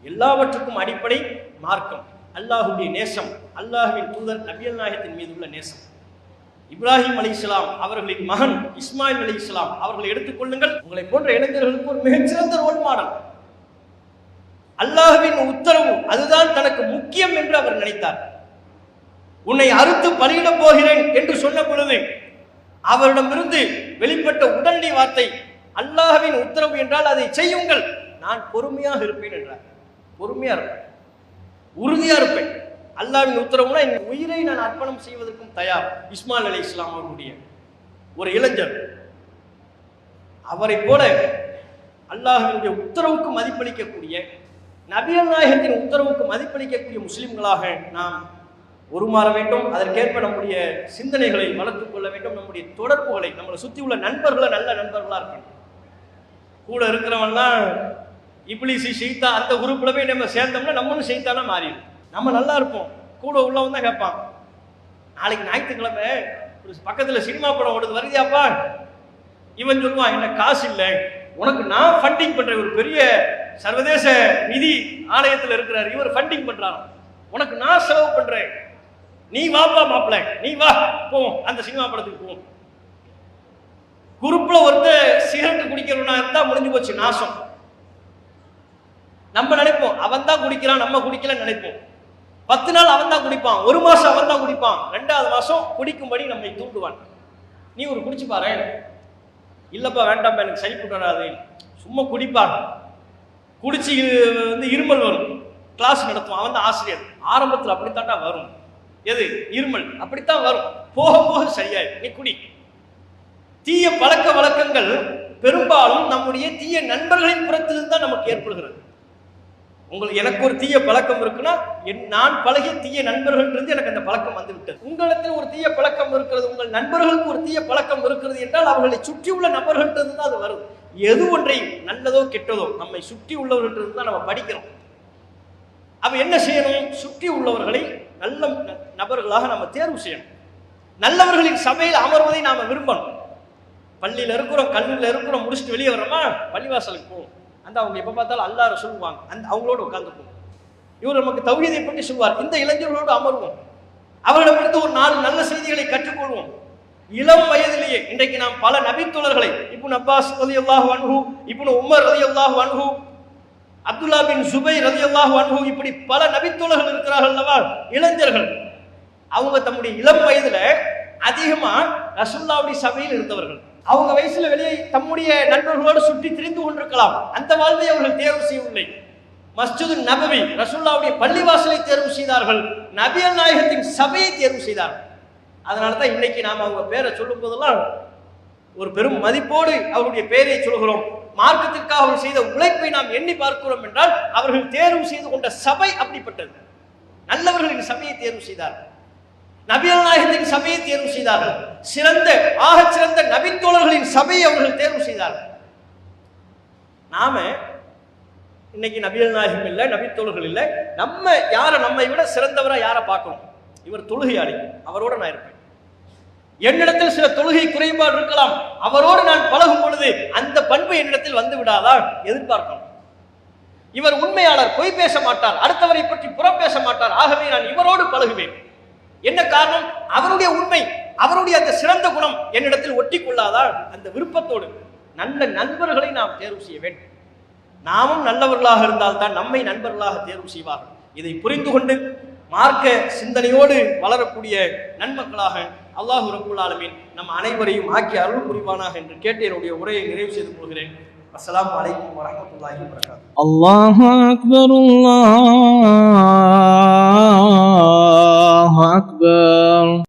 A: எல்லாவற்றுக்கும் அடிப்படை மார்க்கம், அல்லாஹுடைய நேசம், அல்லாஹுவின் தூதர் நபிகள் நாயகத்தின் மீது உள்ள நேசம். இப்ராஹிம் அலைஹிஸ்ஸலாம் அவர்களின் மகன் இஸ்மாயில் அலைஹிஸ்ஸலாம் அவர்களை எடுத்துக்கொள்ளுங்கள். உங்களை போன்ற இளைஞர்களுக்கு ஒரு மிகச்சிறந்த ரோல் மாடல். அல்லாஹுவின் உத்தரவு அதுதான் தனக்கு முக்கியம் என்று அவர் நினைத்தார். உன்னை அறுத்து பலியிடப் போகிறேன் என்று சொன்ன பொழுது அவரிடமிருந்து வெளிப்பட்ட உடனடி வார்த்தை, அல்லாஹுவின் உத்தரவு என்றால் அதை செய்யுங்கள், நான் பொறுமையாக இருப்பேன் என்றார். பொறுமையா இருப்பேன், உறுதியா இருப்பேன். அல்லாஹ்வின் உத்தரவுனா என் உயிரை நான் அர்ப்பணம் செய்வதற்கும் தயார். இஸ்மாயில் அலைஹிஸ்ஸலாம் அவர்களுடைய ஒரு இளைஞர். அவரை போல அல்லாஹ்வினுடைய உத்தரவுக்கு மதிப்பளிக்கக்கூடிய, நபிகள் நாயகத்தின் உத்தரவுக்கு மதிப்பளிக்கக்கூடிய முஸ்லிம்களாக நாம் உருமாற வேண்டும். அதற்கேற்ப நம்முடைய சிந்தனைகளை வளர்த்துக் கொள்ள வேண்டும். நம்முடைய தொடர்புகளை, நம்மளை சுற்றி உள்ள நண்பர்களை நல்ல நண்பர்களா இருக்கணும். கூட இருக்கிறவன்லாம் இப்லீஸ் ஷைத்தான், அந்த குரூப்ல போய் நம்ம சேர்ந்தோம்னா நம்மளும் ஷைத்தானா மாறிடும். நம்ம நல்லா இருப்போம், கூட உள்ளவன் தான் கேட்பான், நாளைக்கு ஞாயிற்றுக்கிழமை ஒரு பக்கத்துல சினிமா படம் ஓடுது, வருதியாப்பா? இவன் சொல்லுவான், என்ன காசு இல்லை, உனக்கு நான் ஃபண்டிங் பண்றேன், ஒரு பெரிய சர்வதேச நிதி ஆலயத்தில் இருக்கிறார், இவர் ஃபண்டிங் பண்றான், உனக்கு நான் செலவு பண்றேன், நீ வாப்பா மாப்பிள்ள, நீ வா போவோம், அந்த சினிமா படத்துக்கு போவோம். குரூப்ல ஒருத்தர் சிகரெட் குடிக்கிறவனா இருந்தா முடிஞ்சு போச்சு, நாசம். நம்ம நினைப்போம் அவன் தான் குடிக்கிறான், நம்ம குடிக்கலன்னு நினைப்போம். 10 நாள் அவன் தான் குடிப்பான், 1 மாசம் அவன் தான் குடிப்பான், 2வது மாசம் குடிக்கும்படி நம்மை தூண்டுவான். நீ ஒரு குடிச்சு பாரு, இல்லப்பா வேண்டாம் எனக்கு சரிப்பட்டு வராது, சும்மா குடிப்பான், குடிச்சு இருமல் வரும், கிளாஸ் நடத்துவான், அவன் தான் ஆசிரியர். ஆரம்பத்தில் அப்படித்தாண்டா வரும், எது இருமல் அப்படித்தான் வரும், போக போக சரியாய், நீ குடி. தீய பழக்க வழக்கங்கள் பெரும்பாலும் நம்முடைய தீய நண்பர்களின் புறத்திலிருந்து தான் நமக்கு ஏற்படுகிறது. எனக்கு ஒரு தீய பழக்கம் இருக்குன்னா நான் பழகிய தீய நண்பர்கள் இருந்து எனக்கு அந்த பழக்கம் வந்து விட்டது. உங்களுக்கு ஒரு தீய பழக்கம் இருக்கிறது, உங்கள் நண்பர்களுக்கு ஒரு தீய பழக்கம் இருக்கிறது என்றால் அவர்களை சுற்றியுள்ள நபர்கள்ட்ட இருந்து தான் அது வருது. எது ஒன்றையும் நல்லதோ கெட்டதோ நம்மை சுற்றி உள்ளவர்கள்ட்ட இருந்து தான் நம்ம படிக்கிறோம். அப்ப என்ன செய்யணும்? சுற்றி உள்ளவர்களை நல்ல நபர்களாக நம்ம தேர்வு செய்யணும். நல்லவர்களின் சபையில் அமர்வதை நாம விரும்பணும். பள்ளியில இருக்கிறோம், கல்லூரியில் இருக்கிறோம், முடிச்சுட்டு வெளியே வர்றோமா, பள்ளிவாசலுக்கு போவோம், அந்த அவங்க எப்ப பார்த்தாலும் அல்லாஹ் சொல்லுவாங்க, அந்த அவங்களோட உட்கார்ந்துப்போம். இவர் நமக்கு தௌஹீதை பற்றி சொல்வார், இந்த இளைஞர்களோடு அமர்வோம், அவர்களிடமிருந்து ஒரு 4 நல்ல செய்திகளை கற்றுக்கொள்வோம். இளம் வயதிலேயே இன்றைக்கு நாம் பல நபித்தோழர்களை, இப்னு அப்பாஸ் ரலியல்லாஹு அன்ஹு, இப்னு உமர் ரலியல்லாஹு அன்ஹு, அப்துல்லா பின் சுபைர் ரலியல்லாஹு அன்ஹு, இப்படி பல நபித்தோழர்கள் இருக்கிறார்கள் அல்லவா, இளைஞர்கள். அவங்க தம்முடைய இளம் வயதுல அதிகமா ரசூலுல்லாஹ்வுடைய சபையில் இருந்தவர்கள். அவங்க வயசுல வெளியே தம்முடைய நண்பர்களோடு சுற்றி திரிந்து கொண்டிருக்கலாம், அந்த வாழ்வை அவர்கள் தேர்வு செய்யவில்லை. மஸ்ஜிது நபவி, ரசூலுல்லாஹ்வுடைய பள்ளிவாசலை தேர்வு செய்தார்கள், நபிகள் நாயகத்தின் சபையை தேர்வு செய்தார்கள். அதனாலதான் இன்னைக்கு நாம் அவங்க பேரை சொல்லும் போதெல்லாம் ஒரு பெரும் மதிப்போடு அவருடைய பெயரை சொல்கிறோம். மார்க்கத்திற்காக அவர்கள் செய்த உழைப்பை நாம் எண்ணி பார்க்கிறோம் என்றால் அவர்கள் தேர்வு செய்து கொண்ட சபை அப்படிப்பட்டது. நல்லவர்களின் சபையை தேர்வு செய்தார்கள், நபிகள் நாயகத்தின் சபையை தேர்வு செய்தார்கள், ஆகச் சிறந்த நபித்தோழர்களின் சபையை அவர்கள் தேர்வு செய்தார்கள். நாம இன்னைக்கு நபிகள் நாயகம் இல்லை, நபித்தோழர்கள் இல்லை, நம்ம யாரை நம்மை விட சிறந்தவரா யாரை பார்க்கணும்? இவர் தொழுகையாளி, அவரோட நான் இருப்பேன். என்னிடத்தில் சில தொழுகை குறைபாடு இருக்கலாம், அவரோடு நான் பழகும் பொழுது அந்த பண்பு என்னிடத்தில் வந்து விடாதா எதிர்பார்க்கணும். இவர் உண்மையாளர், பொய் பேச மாட்டார், அடுத்தவரை பற்றி புறம் பேச மாட்டார், ஆகவே நான் இவரோடு பழகுவேன். என்ன காரணம்? அவருடைய உண்மை, அவருடைய அந்த சிறந்த குணம் என்னிடத்தில் ஒட்டி கொள்ளாதா அந்த விருப்பத்தோடு நல்ல நண்பர்களை நாம் தேர்வு செய்ய வேண்டும். நாமும் நல்லவர்களாக இருந்தால் தான் நம்மை நண்பர்களாக தேர்வு செய்வார்கள். இதை புரிந்து கொண்டு மார்க்க சிந்தனையோடு வளரக்கூடிய நன்மக்களாக அல்லாஹ் ரப்பல் ஆலமீன் நம் அனைவரையும் ஆக்கி அருள் புரிவானாக என்று கேட்டு என்னுடைய உரையை நிறைவு செய்து கொள்கிறேன். அஸ்ஸலாமு அலைக்கும் வரஹ்மத்துல்லாஹி வபரகாத்துஹு.
C: அல்லாஹு அக்பர், அல்லாஹு அக்பர்.